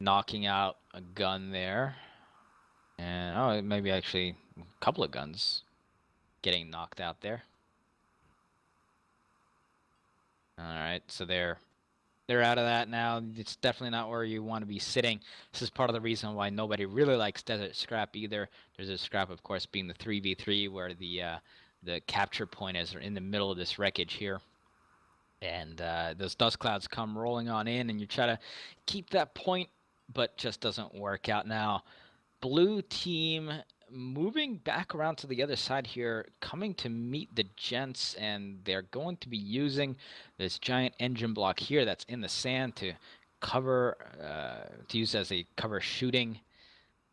knocking out a gun there, and maybe actually a couple of guns getting knocked out there. All right, so they're out of that now. It's definitely not where you want to be sitting. This is part of the reason why nobody really likes Desert Scrap either. Desert Scrap, of course, being the 3v3 where the capture point is in the middle of this wreckage here. And those dust clouds come rolling on in, and you try to keep that point, but just doesn't work out now. Blue team moving back around to the other side here, coming to meet the Gents, and they're going to be using this giant engine block here that's in the sand to cover, to use as a cover shooting.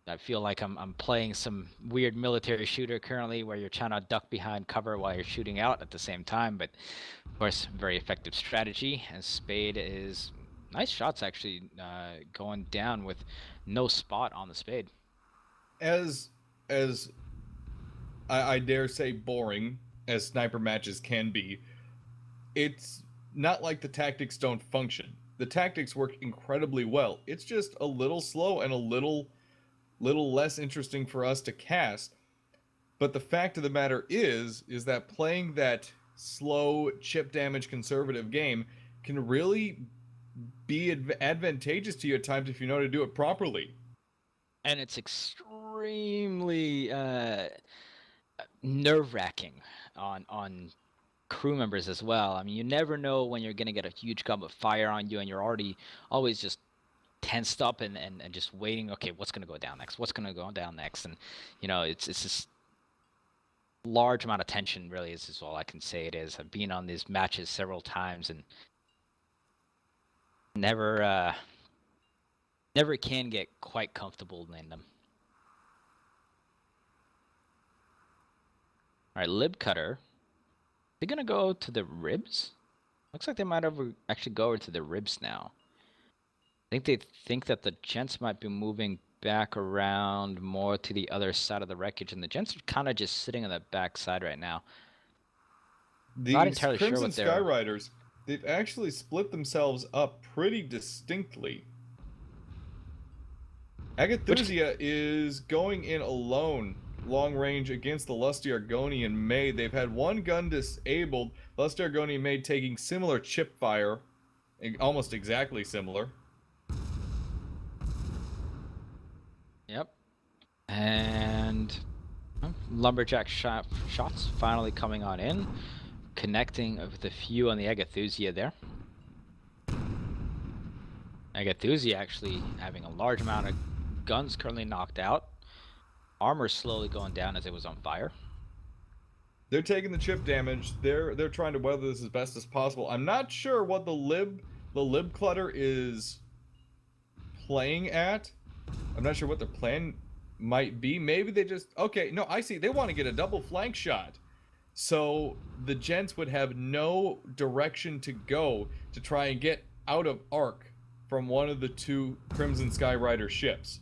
I feel like I'm playing some weird military shooter currently where you're trying to duck behind cover while you're shooting out at the same time, but of course, very effective strategy, as Spade is nice shots actually going down with no spot on the Spade. As I dare say boring as sniper matches can be, it's not like the tactics don't function. The tactics work incredibly well. It's just a little slow and a little less interesting for us to cast. But the fact of the matter is that playing that slow chip damage conservative game can really be advantageous to you at times if you know how to do it properly. And it's extremely nerve-wracking on crew members as well. I mean, you never know when you're going to get a huge gum of fire on you, and you're already always just tensed up and just waiting. Okay, what's going to go down next? What's going to go down next? And, you know, it's this large amount of tension, really, is all I can say it is. I've been on these matches several times and never can get quite comfortable in them. All right, Lib Cutter. They're going to go to the ribs? Looks like they might actually go over to the ribs now. I think they think that the Gents might be moving back around more to the other side of the wreckage, and the Gents are kind of just sitting on the back side right now. Not entirely sure what they're... Crimson Skyriders, they've actually split themselves up pretty distinctly. Agathusia is going in alone, long range, against the Lusty Argonian Maid. They've had one gun disabled. Lusty Argonian Maid taking similar chip fire, almost exactly similar. Yep. And lumberjack shots finally coming on in, connecting with a few on the Agathusia there. Agathusia actually having a large amount of guns currently knocked out. Armor slowly going down as it was on fire. They're taking the chip damage. They're trying to weather this as best as possible. I'm not sure what the lib clutter is playing at. I'm not sure what their plan might be. Maybe they just... Okay, no, I see. They want to get a double flank shot. So the Gents would have no direction to go to try and get out of arc from one of the two Crimson Sky Rider ships.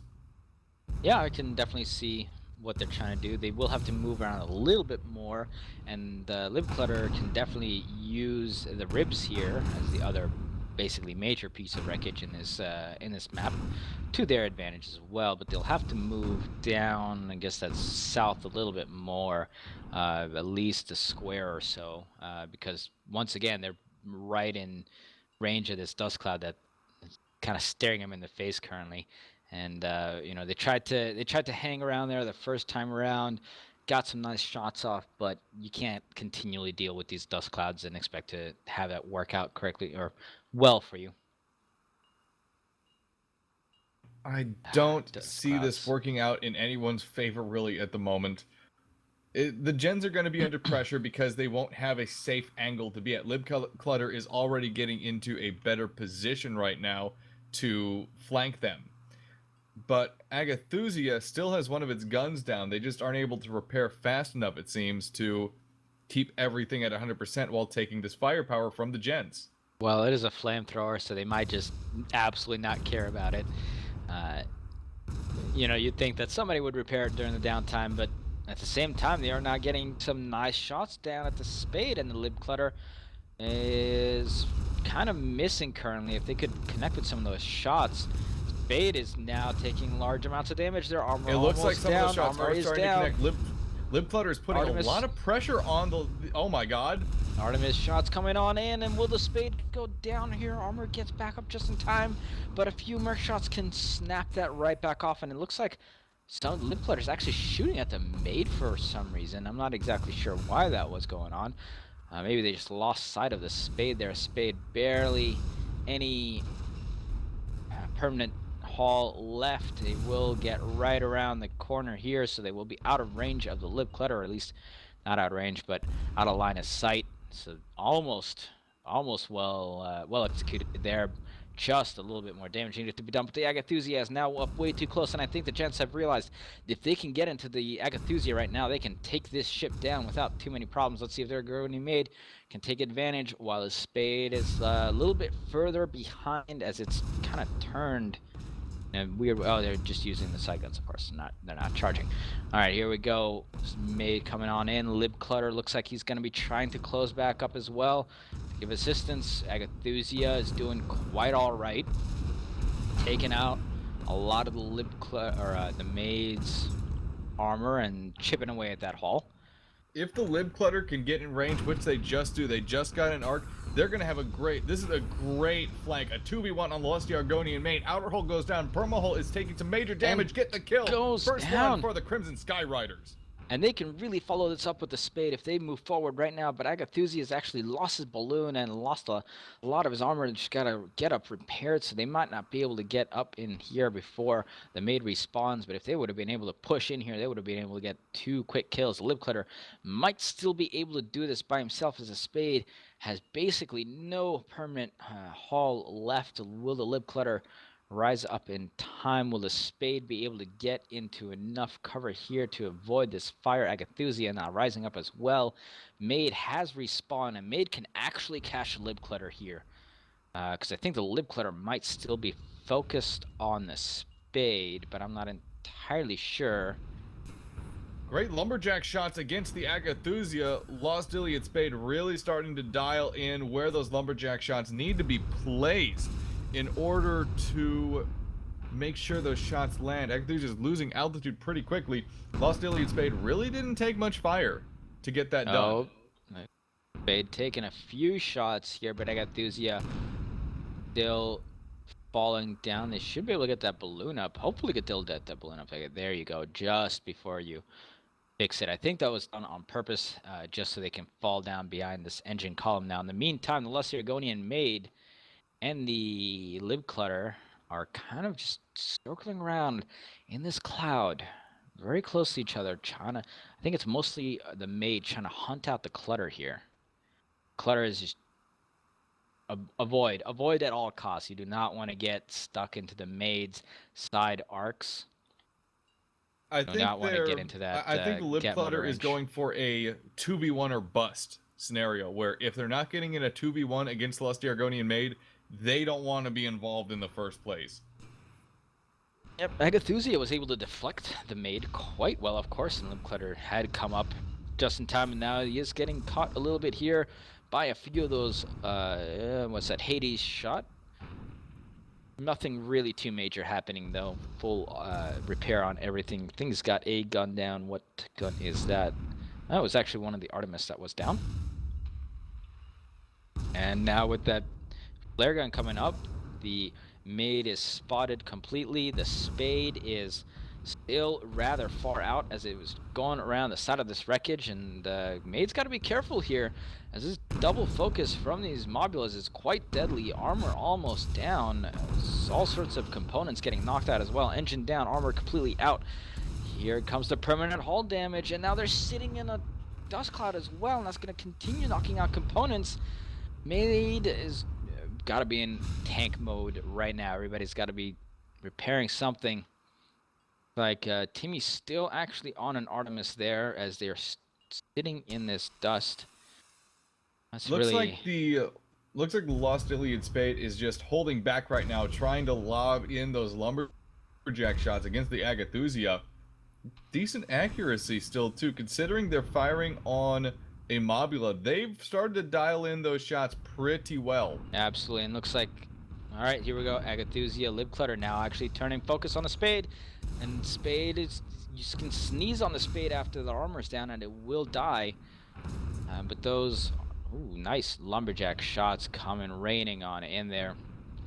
Yeah, I can definitely see what they're trying to do. They will have to move around a little bit more, and the Lib Clutter can definitely use the ribs here as the other basically major piece of wreckage in this map to their advantage as well. But they'll have to move down, I guess that's south a little bit more, at least a square or so, because once again they're right in range of this dust cloud that is kind of staring them in the face currently. And you know, they tried to hang around there the first time around, got some nice shots off, but you can't continually deal with these dust clouds and expect to have that work out correctly or well for you. I don't Dust see clouds. this working out in anyone's favor really at the moment. The Gens are going to be under pressure because they won't have a safe angle to be at. Lib Clutter is already getting into a better position right now to flank them. But Agathusia still has one of its guns down. They just aren't able to repair fast enough, it seems, to keep everything at 100% while taking this firepower from the Gents. Well, it is a flamethrower, so they might just absolutely not care about it. You know, you'd think that somebody would repair it during the downtime, but at the same time, they are not getting some nice shots down at the Spade, and the Lib Clutter is kind of missing currently. If they could connect with some of those shots, Spade is now taking large amounts of damage. Their armor It looks like some down. of those shots Armor are is starting down. to connect. Lib Clutter is putting Artemis. a lot of pressure on the... Oh my god. Artemis shots coming on in, and will the Spade go down here? Armor gets back up just in time, but a few merc shots can snap that right back off, and it looks like some Lib Clutter's actually shooting at the Maid for some reason. I'm not exactly sure why that was going on. Maybe they just lost sight of the Spade there. Spade barely any permanent haul left. They will get right around the corner here, so they will be out of range of the Lib Clutter, or at least not out of range, but out of line of sight. So almost well executed there. Just a little bit more damage needed to be done, but the Agathusia is now up way too close, and I think the Gents have realized if they can get into the Agathusia right now, they can take this ship down without too many problems. Let's see if their Gurney Maid can take advantage, while the Spade is a little bit further behind as it's kind of turned. And weird. Oh, they're just using the side guns, of course. They're not charging. All right, here we go. Maid coming on in. Lib Clutter looks like he's going to be trying to close back up as well. Give assistance. Agathusia is doing quite all right, taking out a lot of the Lib Clutter or the Maid's armor and chipping away at that hull. If the Lib Clutter can get in range, which they just do, they just got an arc, they're going to have a great... This is a great flank. A 2v1 on the Lusty Argonian Maid. Outer hull goes down. Perma hull is taking some major damage. Get the kill. First one for the Crimson Sky Riders. And they can really follow this up with the Spade if they move forward right now. But Agathusia has actually lost his balloon and lost a lot of his armor. Just got to get up repaired, so they might not be able to get up in here before the Maid respawns. But if they would have been able to push in here, they would have been able to get 2 quick kills. The Lib Clutter might still be able to do this by himself, as the Spade has basically no permanent haul left. Will the Lib Clutter rise up in time? Will the Spade be able to get into enough cover here to avoid this fire? Agathusia now rising up as well. Maid has respawned, and Maid can actually catch Lib Clutter here, because I think the Lib Clutter might still be focused on the Spade, but I'm not entirely sure. Great lumberjack shots against the Agathusia. Lost Iliad Spade really starting to dial in where those lumberjack shots need to be placed in order to make sure those shots land. Agathusia's losing altitude pretty quickly. Lost Iliad Spade really didn't take much fire to get that done. Spade taking a few shots here, but Agathusia still falling down. They should be able to get that balloon up. Hopefully get that balloon up. There you go, just before you fix it. I think that was done on purpose, just so they can fall down behind this engine column. Now, in the meantime, the Lesser Argonian Maid and the Lib Clutter are kind of just circling around in this cloud, very close to each other, trying to, I think it's mostly the Maid trying to hunt out the Clutter here. Clutter is just avoid at all costs. You do not want to get stuck into the Maid's side arcs. I think not want to get into that. I think the Lib Get Clutter motor is wrench. going for a 2v1 or bust scenario, where if they're not getting in a 2v1 against the Lusty Argonian Maid, they don't want to be involved in the first place. Yep, Agathusia was able to deflect the Maid quite well, of course, and Lib Clutter had come up just in time, and now he is getting caught a little bit here by a few of those, what's that, Hades shot? Nothing really too major happening, though. Full repair on everything. Things got a gun down. What gun is that? That was actually one of the Artemis that was down. And now with that flare gun coming up, the Maid is spotted completely. The Spade is still rather far out as it was going around the side of this wreckage, and Maid's got to be careful here as this double focus from these modulas is quite deadly. Armor almost down, all sorts of components getting knocked out as well. Engine down, armor completely out. Here comes the permanent hull damage, and now they're sitting in a dust cloud as well, and that's going to continue knocking out components. Maid is got to be in tank mode right now. Everybody's got to be repairing something. Like, Timmy's still actually on an Artemis there as they're sitting in this dust. That's Looks really... like the Lost Iliad Spade is just holding back right now, trying to lob in those lumberjack shots against the Agathusia. Decent accuracy still, too, considering they're firing on a Mobula. They've started to dial in those shots pretty well. Absolutely, and looks like... Alright, here we go. Agathusia, Lib Clutter now actually turning focus on the Spade. And Spade is... You can sneeze on the Spade after the armor's down and it will die. But those... Ooh, nice lumberjack shots coming raining on in there.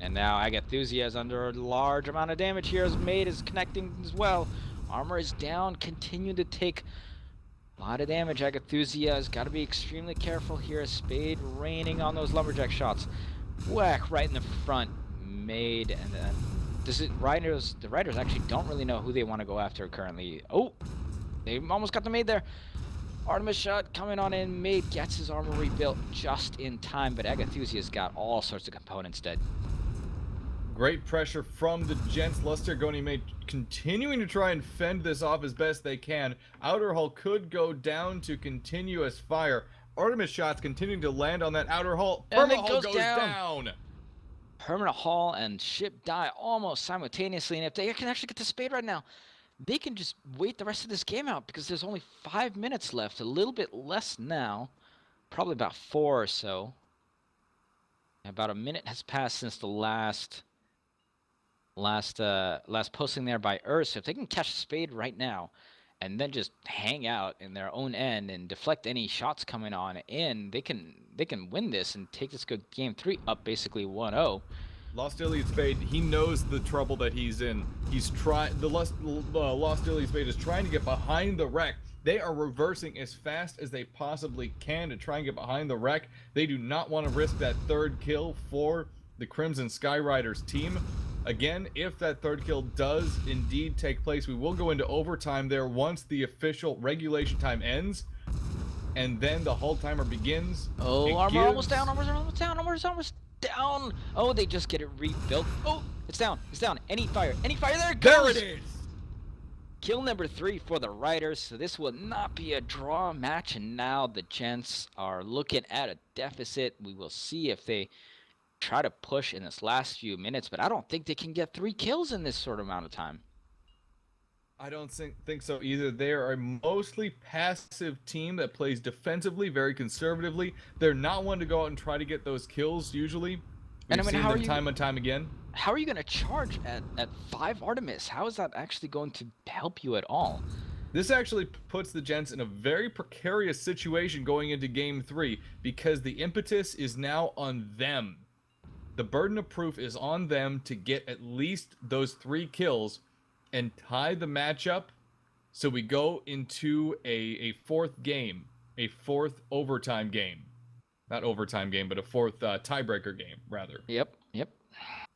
And now Agathusia is under a large amount of damage here as Maid is connecting as well. Armor is down, continue to take a lot of damage. Agathusia has got to be extremely careful here. Spade raining on those lumberjack shots. Whack right in the front. Maid, and then the riders actually don't really know who they want to go after currently. Oh, they almost got the Maid there. Artemis shot coming on in. Maid gets his armor rebuilt just in time, but Agathusia's got all sorts of components dead. Great pressure from the Gents. Lust Argonian Maid continuing to try and fend this off as best they can. Outer hull could go down to continuous fire. Artemis shots continuing to land on that outer hull. And Perma it hull goes goes down. Permanent hull and ship die almost simultaneously, and if they can actually get the Spade right now, they can just wait the rest of this game out because there's only 5 minutes left, a little bit less now, probably about 4 or so. About a minute has passed since the last posting there by Earth. So if they can catch the Spade right now and then just hang out in their own end and deflect any shots coming on in, they can win this and take this good game 3 up basically 1-0. Lost Iliad Spade, he knows the trouble that he's in. He's trying. The Lost Iliad Spade is trying to get behind the wreck. They are reversing as fast as they possibly can to try and get behind the wreck. They do not want to risk that third kill for the Crimson Skyriders team. Again, if that third kill does indeed take place, we will go into overtime there once the official regulation time ends. And then the hull timer begins. Oh, armor almost down, armor's almost down, armor's almost down. Oh, they just get it rebuilt. Oh, it's down, it's down. Any fire, there it goes. There it is. Kill number 3 for the Riders, so this will not be a draw match, and now the Gents are looking at a deficit. We will see if they try to push in this last few minutes, but I don't think they can get 3 kills in this sort of amount of time. I don't think so either. They are a mostly passive team that plays defensively, very conservatively. They're not one to go out and try to get those kills usually. And We've I mean, seen them time and time again. how are you going to charge at 5 Artemis? How is that actually going to help you at all? This actually puts the Gents in a very precarious situation going into Game 3 because the impetus is now on them. The burden of proof is on them to get at least those 3 kills and tie the matchup so we go into a 4th game, a 4th overtime game. Not overtime game, but a 4th tiebreaker game, rather. Yep.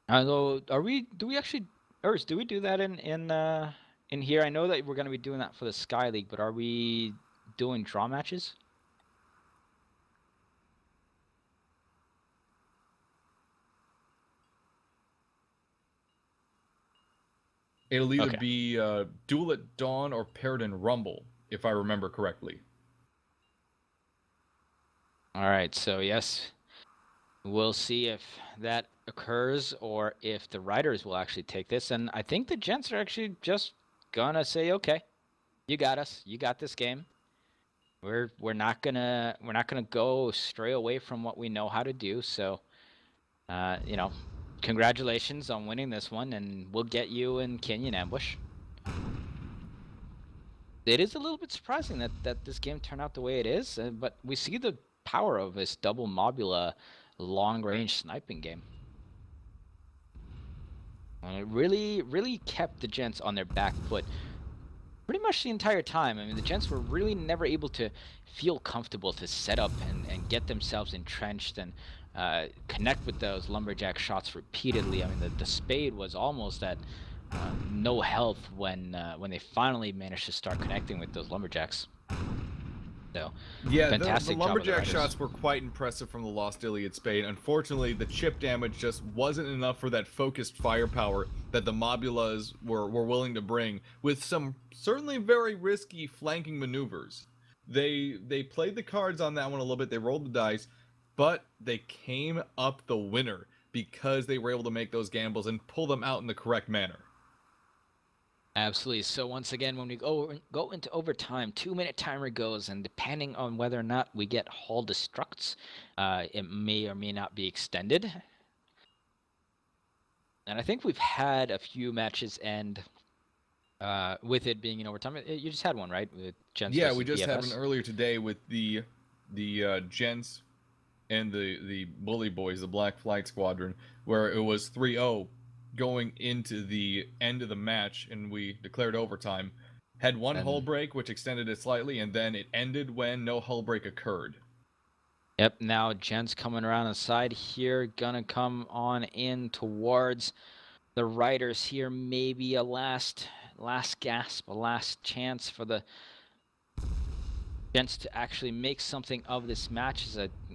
So do we actually, Urs, do we do that in here? I know that we're going to be doing that for the Sky League, but are we doing draw matches? It'll either Okay. be Duel at Dawn or Paired in Rumble, if I remember correctly. All right, so yes, we'll see if that occurs or if the writers will actually take this. And I think the Gents are actually just gonna say, okay, you got us, you got this game. We're not gonna go stray away from what we know how to do. So, you know, congratulations on winning this one, and we'll get you in Canyon Ambush. It is a little bit surprising that this game turned out the way it is, but we see the power of this double mobula long-range sniping game. And it really kept the Gents on their back foot pretty much the entire time. I mean, the Gents were really never able to feel comfortable to set up and get themselves entrenched and connect with those lumberjack shots repeatedly. I mean, the Spade was almost at no health when they finally managed to start connecting with those lumberjacks. So, yeah, fantastic the job of the lumberjack writers. shots were quite impressive from the Lost Iliad Spade. Unfortunately, the chip damage just wasn't enough for that focused firepower that the mobulas were willing to bring, with some certainly very risky flanking maneuvers. They played the cards on that one a little bit. They rolled the dice, but they came up the winner because they were able to make those gambles and pull them out in the correct manner. Absolutely. So once again, when we go into overtime, 2-minute timer goes, and depending on whether or not we get Hall Destructs, it may or may not be extended. And I think we've had a few matches end with it being in overtime. You just had one, right? With Gents Yeah, versus we just had BFS? one earlier today with the Gents and the Bully Boys, the Black Flag Squadron, where it was 3-0 going into the end of the match, and we declared overtime. Had one hull break, which extended it slightly, and then it ended when no hull break occurred. Yep, now Gents coming around the side here, gonna come on in towards the Riders here. Maybe a last gasp, a last chance for the Gents to actually make something of this match.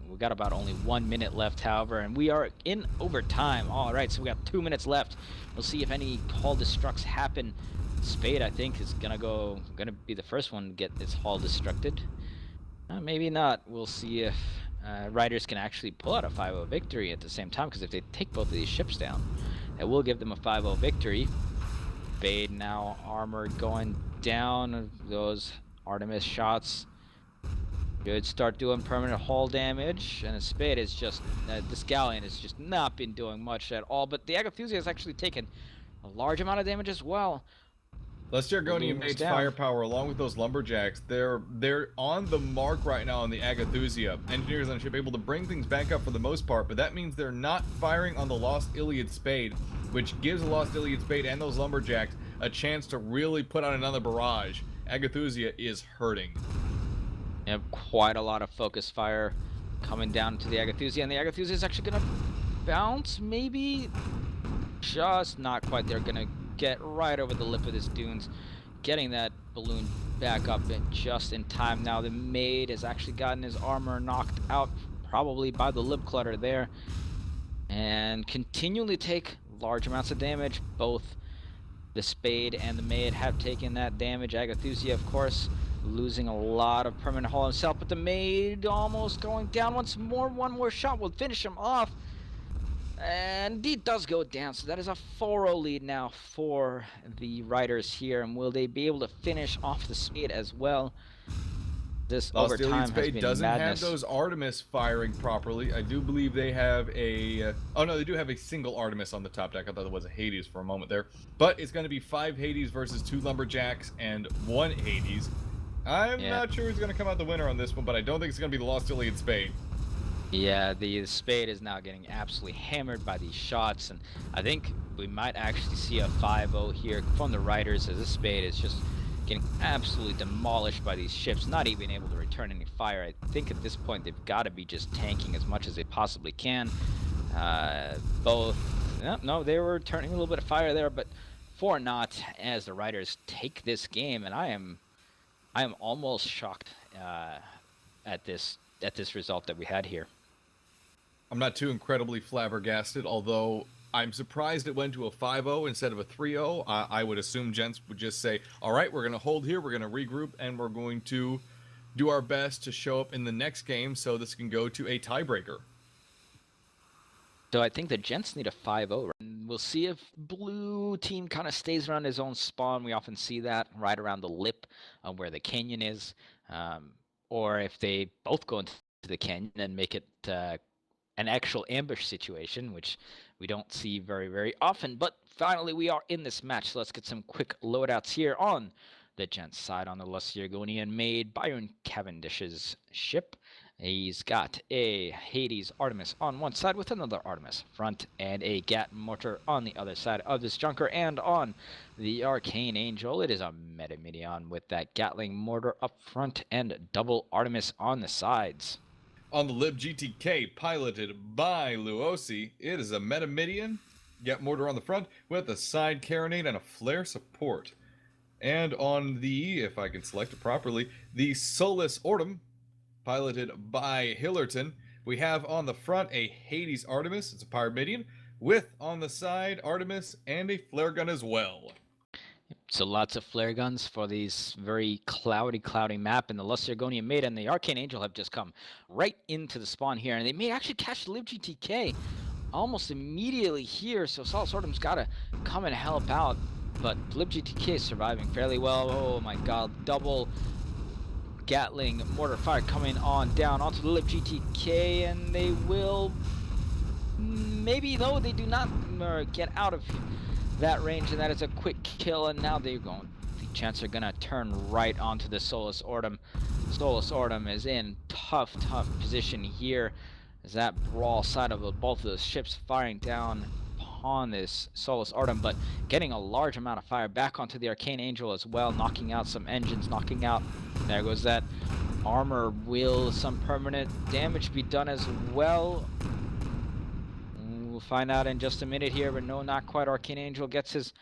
We got about only 1 minute left, however, and we are in overtime. All right, so we got 2 minutes left. We'll see if any Hall Destructs happen. Spade, I think, is gonna be the first one to get its Hall Destructed. Maybe not. We'll see if Riders can actually pull out a 5-0 victory at the same time, because if they take both of these ships down, it will give them a 5-0 victory. Spade now armored going down. Those Artemis shots should start doing permanent hull damage, and a Spade is just this galleon has just not been doing much at all. But the Agathusia has actually taken a large amount of damage as well. Lester Argonian Maid's firepower, along with those lumberjacks, they're on the mark right now on the Agathusia. Engineers on the ship able to bring things back up for the most part, but that means they're not firing on the Lost Iliad Spade, which gives the Lost Iliad Spade and those lumberjacks a chance to really put on another barrage. Agathusia is hurting. Yep, quite a lot of focus fire coming down to the Agathusia, and the Agathusia is actually gonna bounce, maybe just not quite. They're gonna get right over the lip of this dunes, getting that balloon back up just in time. Now the Maid has actually gotten his armor knocked out, probably by the lip clutter there, and continually take large amounts of damage. Both the Spade and the Maid have taken that damage. Agathusia, of course, losing a lot of permanent hull himself, but the Maid almost going down once more. One more shot will finish him off. And he does go down, so that is a 4-0 lead now for the Riders here. And will they be able to finish off the Spade as well? This Lost Iliad overtime has Spade been doesn't madness. have those Artemis firing properly. I do believe they have a... oh, no, they do have a single Artemis on the top deck. I thought it was a Hades for a moment there. But it's going to be 5 Hades versus 2 Lumberjacks and 1 Hades. I'm not sure who's going to come out the winner on this one, but I don't think it's going to be the Lost Iliad Spade. Yeah, the Spade is now getting absolutely hammered by these shots, and I think we might actually see a 5-0 here from the Riders, as this Spade is just getting absolutely demolished by these ships, not even able to return any fire. I think at this point they've got to be just tanking as much as they possibly can. No, they were turning a little bit of fire there, but for not, as the Riders take this game, and I am almost shocked at this result that we had here. I'm not too incredibly flabbergasted, although I'm surprised it went to a 5-0 instead of a 3-0. I would assume Gents would just say, all right, we're going to hold here, we're going to regroup, and we're going to do our best to show up in the next game so this can go to a tiebreaker. So I think the Gents need a 5-0. We'll see if blue team kind of stays around his own spawn. We often see that right around the lip where the canyon is. Or if they both go into the canyon and make it an actual ambush situation, which we don't see very, very often. But finally, we are in this match, so let's get some quick loadouts here on the Gents side. On the Letonator made Byron Cavendish's ship. He's got a Hades Artemis on one side with another Artemis front, and a Gat mortar on the other side of this junker. And on the Arcane Angel, it is a Metamidion with that Gatling mortar up front and double Artemis on the sides. On the Lib GTK, piloted by Luosi, it is a Metamidion, Gat mortar on the front, with a side carronade and a flare support. And on the, if I can select it properly, the Solus Ortum, piloted by Hillerton, we have on the front a Hades Artemis, it's a Pyramidion, with on the side Artemis and a flare gun as well. So lots of flare guns for these very cloudy map, and the Lustergonian Maid and the Arcane Angel have just come right into the spawn here, and they may actually catch Liv GTK almost immediately here, so Sol Sortum's got to come and help out, but Liv GTK is surviving fairly well. Oh my god, double Gatling mortar fire coming on down onto the Liv GTK, and they will, maybe though, they do not get out of that range, and that is a quick kill. And now they're going, the Gents are gonna turn right onto the Solus Ortum. Solus Ortum is in tough position here, as that brawl side of both of those ships firing down upon this Solus Ortum, but getting a large amount of fire back onto the Arcane Angel as well, knocking out some engines, knocking out, there goes that armor. Will some permanent damage be done as well? We'll find out in just a minute here, but no, not quite. Arcane Angel gets his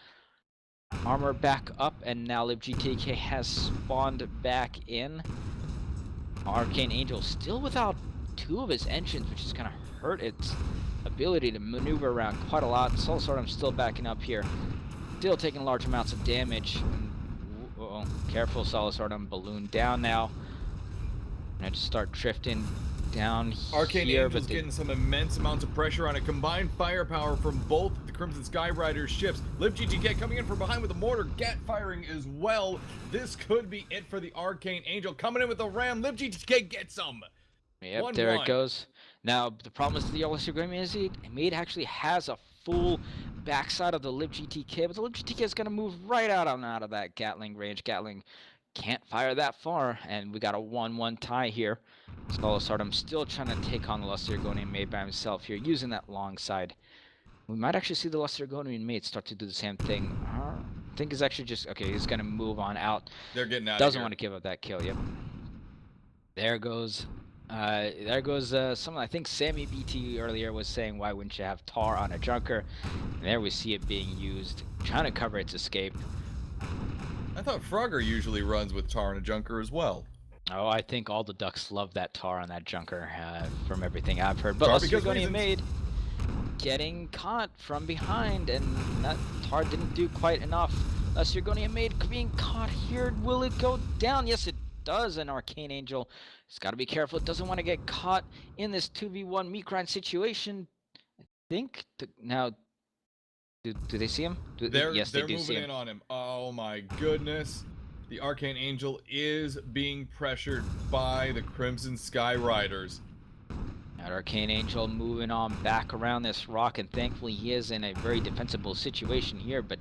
armor back up, and now Liv GTK has spawned back in. Arcane Angel still without 2 of his engines, which is going to hurt its ability to maneuver around quite a lot. Soul Sortum still backing up here, still taking large amounts of damage. Uh-oh, careful, Soul Sortum, balloon down now. Gonna just start drifting down Arcane here, Angel's but getting some immense amounts of pressure on it. Combined firepower from both the Crimson Sky Riders ships. Liv GTK coming in from behind with a mortar, Gat firing as well. This could be it for the Arcane Angel. Coming in with a ram. Liv GTK gets some. Yep, there it goes. Now, the problem is the Lustergonian is Maid actually has a full backside of the Liv GTK, but the Liv GTK is going to move right out of that Gatling range. Gatling can't fire that far, and we got a 1-1 tie here. Solosardum still trying to take on the Lustergonian Maid by himself here, using that long side. We might actually see the Lustergonian Maid start to do the same thing. I think he's actually just, okay, he's going to move on out. They're getting out Doesn't of here. want to give up that kill, yep. There goes someone, I think Sammy BT earlier was saying, why wouldn't you have tar on a junker? And there we see it being used, trying to cover its escape. I thought Frogger usually runs with tar and a junker as well. Oh, I think all the ducks love that tar on that junker, from everything I've heard. But Lustergonian Maid getting caught from behind, and that tar didn't do quite enough. Lustergonian Maid being caught here. Will it go down? Yes, it does. An Arcane Angel has got to be careful. It doesn't want to get caught in this 2v1 meat grind situation. I think now, do they see him? Yes, they're moving in on him. Oh my goodness. The Arcane Angel is being pressured by the Crimson Sky Riders. That Arcane Angel moving on back around this rock, and thankfully he is in a very defensible situation here, but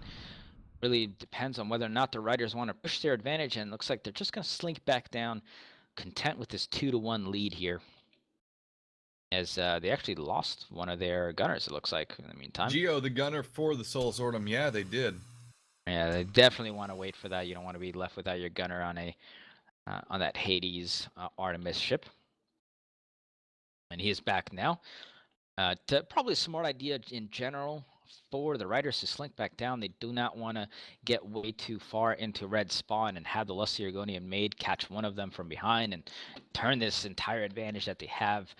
really depends on whether or not the Riders want to push their advantage, and it looks like they're just going to slink back down, content with this 2-1 lead here. As they actually lost one of their gunners, it looks like, in the meantime. Geo, the gunner for the Soul Sortum, yeah, they did. Yeah, they definitely want to wait for that. You don't want to be left without your gunner on a on that Hades Artemis ship. And he is back now. Probably a smart idea in general for the Riders to slink back down. They do not want to get way too far into red spawn and have the Lusty Argonian Maid catch one of them from behind and turn this entire advantage that they have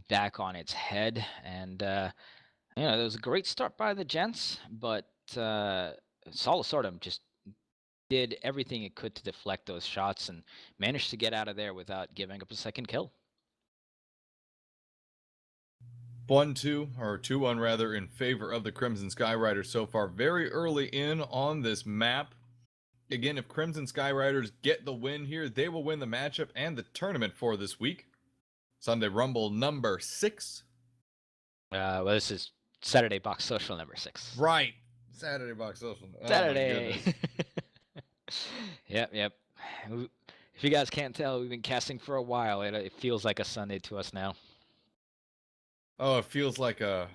back on its head. And you know, it was a great start by the Gents, but Solid just did everything it could to deflect those shots and managed to get out of there without giving up a second kill. 1-2, or 2-1 rather, in favor of the Crimson Sky Riders so far. Very early in on this map. Again, if Crimson Sky Riders get the win here, they will win the matchup and the tournament for this week. Sunday Rumble number 6. Well, this is Saturday Box Social number 6. Right. Saturday Box Social. Oh, Saturday. Yep. If you guys can't tell, we've been casting for a while. It feels like a Sunday to us now. Oh, it feels like a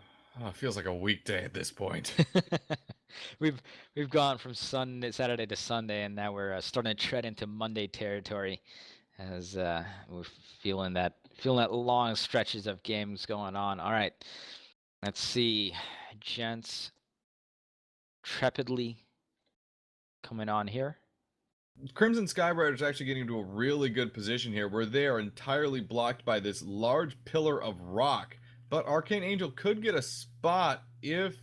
weekday at this point. We've gone from Saturday to Sunday, and now we're starting to tread into Monday territory, as we're feeling that long stretches of games going on. All right, let's see, Gents, trepidly coming on here. Crimson Sky Riders actually getting into a really good position here, where they are entirely blocked by this large pillar of rock. But Arcane Angel could get a spot if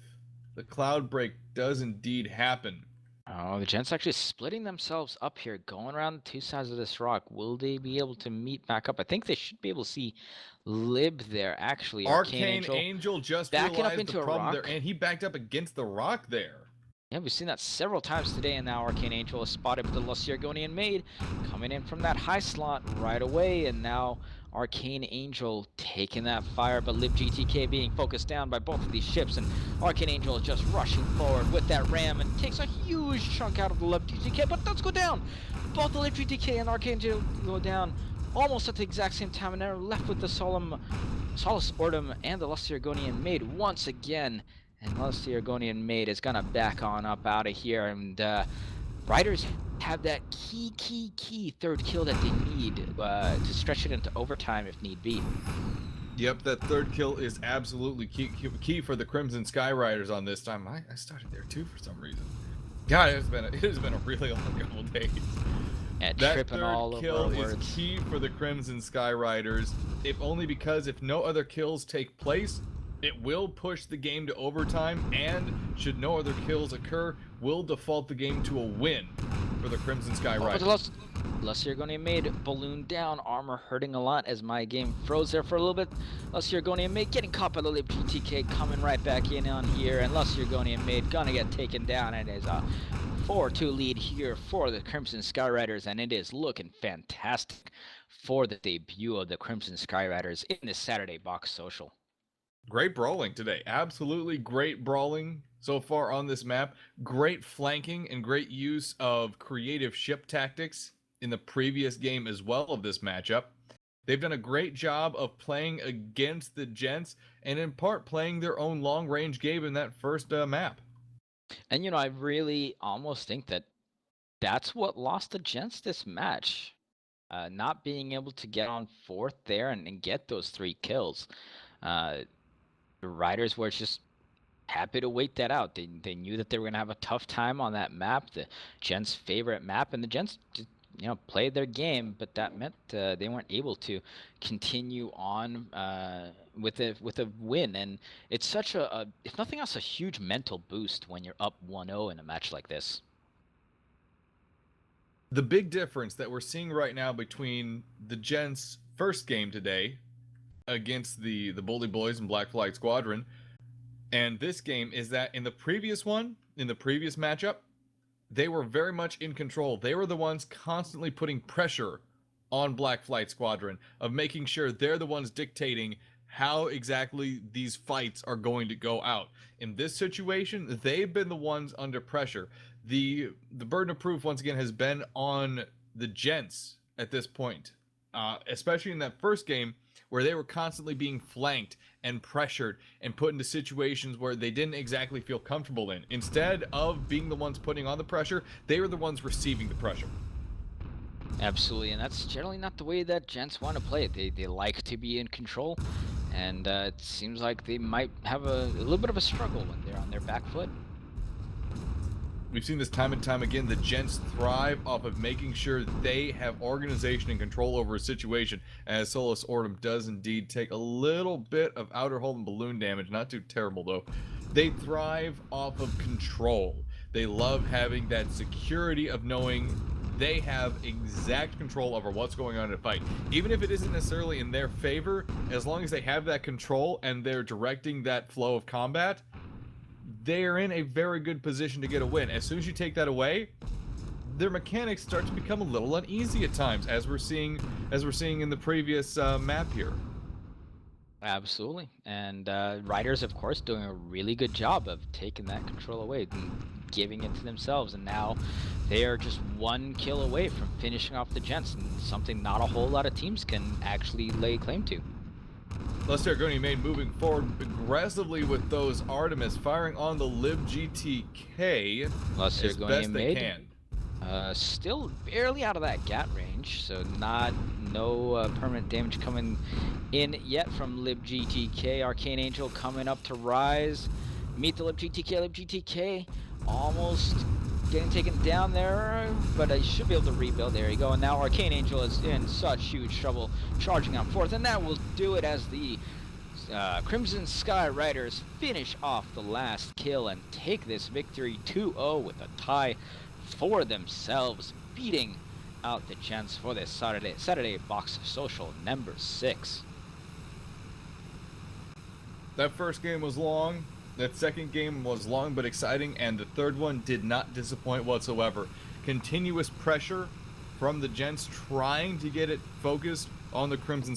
the cloud break does indeed happen. Oh, the Gents actually splitting themselves up here, going around the two sides of this rock. Will they be able to meet back up? I think they should be able to see Lib there, actually. Arcane Angel just backing up realized into the a problem rock. there, and he backed up against the rock there. Yeah, we've seen that several times today, and now Arcane Angel is spotted with the Lusty Argonian Maid coming in from that high slot right away, and now Arcane Angel taking that fire, but Lib GTK being focused down by both of these ships, and Arcane Angel is just rushing forward with that ram and takes a huge chunk out of the Lib GTK, but does go down. Both the Lib GTK and Arcane Angel go down almost at the exact same time, and they're left with the Solace Ortum and the Lusty Argonian Maid once again. And Lusty Argonian Maid is gonna back on up out of here, and Riders have that key third kill that they need to stretch it into overtime if need be. Yep, that third kill is absolutely key for the Crimson Sky Riders on this time. I started there too for some reason. God, it has been a really long couple days. Yeah, that tripping all third over kill words. is key for the Crimson Sky Riders, if only because if no other kills take place, it will push the game to overtime, and should no other kills occur, will default the game to a win for the Crimson Sky Riders. Lusty Argonian Maid balloon down, armor hurting a lot as my game froze there for a little bit. Lusty Argonian Maid getting caught by the Lib GTK, coming right back in on here, and Lusty Argonian Maid gonna get taken down, and it is a 4-2 lead here for the Crimson Sky Riders, and it is looking fantastic for the debut of the Crimson Sky Riders in this Saturday Box Social. Great brawling today. Absolutely great brawling so far on this map. Great flanking and great use of creative ship tactics in the previous game as well of this matchup. They've done a great job of playing against the Gents and in part playing their own long-range game in that first map. And, you know, I really almost think that that's what lost the Gents this match. Not being able to get on fourth there and get those 3 kills. The Riders were just happy to wait that out. They knew that they were going to have a tough time on that map, the Gents' favorite map, and the Gents just, you know, played their game, but that meant they weren't able to continue on with a win. And it's such a, if nothing else, a huge mental boost when you're up 1-0 in a match like this. The big difference that we're seeing right now between the Gents' first game today against the Bully Boys and Black Flag Squadron and this game is that in the previous matchup, they were very much in control. They were the ones constantly putting pressure on Black Flight Squadron, of making sure they're the ones dictating how exactly these fights are going to go out. In this situation, they've been the ones under pressure. The burden of proof, once again, has been on the Gents at this point, especially in that first game where they were constantly being flanked and pressured and put into situations where they didn't exactly feel comfortable in. Instead of being the ones putting on the pressure, they were the ones receiving the pressure. Absolutely, and that's generally not the way that Gents want to play it. They like to be in control, and it seems like they might have a little bit of a struggle when they're on their back foot. We've seen this time and time again. The Gents thrive off of making sure they have organization and control over a situation, as Solus Ortum does indeed take a little bit of outer hull and balloon damage. Not too terrible, though. They thrive off of control. They love having that security of knowing they have exact control over what's going on in a fight. Even if it isn't necessarily in their favor, as long as they have that control and they're directing that flow of combat, they're in a very good position to get a win. As soon as you take that away, their mechanics start to become a little uneasy at times, as we're seeing in the previous map here. Absolutely, and Riders, of course, doing a really good job of taking that control away and giving it to themselves, and now they are just one kill away from finishing off the Gents, and something not a whole lot of teams can actually lay claim to. Lester Ganymede moving forward aggressively with those Artemis, firing on the Lib GTK as best they can. Still barely out of that GAT range, so no permanent damage coming in yet from Lib GTK. Arcane Angel coming up to rise, meet the Lib GTK. Lib GTK almost getting taken down there, but he should be able to rebuild. There you go. And now Arcane Angel is in such huge trouble, charging on fourth, and that will do it as the Crimson Sky Riders finish off the last kill and take this victory 2-0 with a tie for themselves, beating out the Gents for this Saturday Box Social number 6. That first game was long. That second game was long but exciting, and the third one did not disappoint whatsoever. Continuous pressure from the Gents trying to get it focused on the Crimson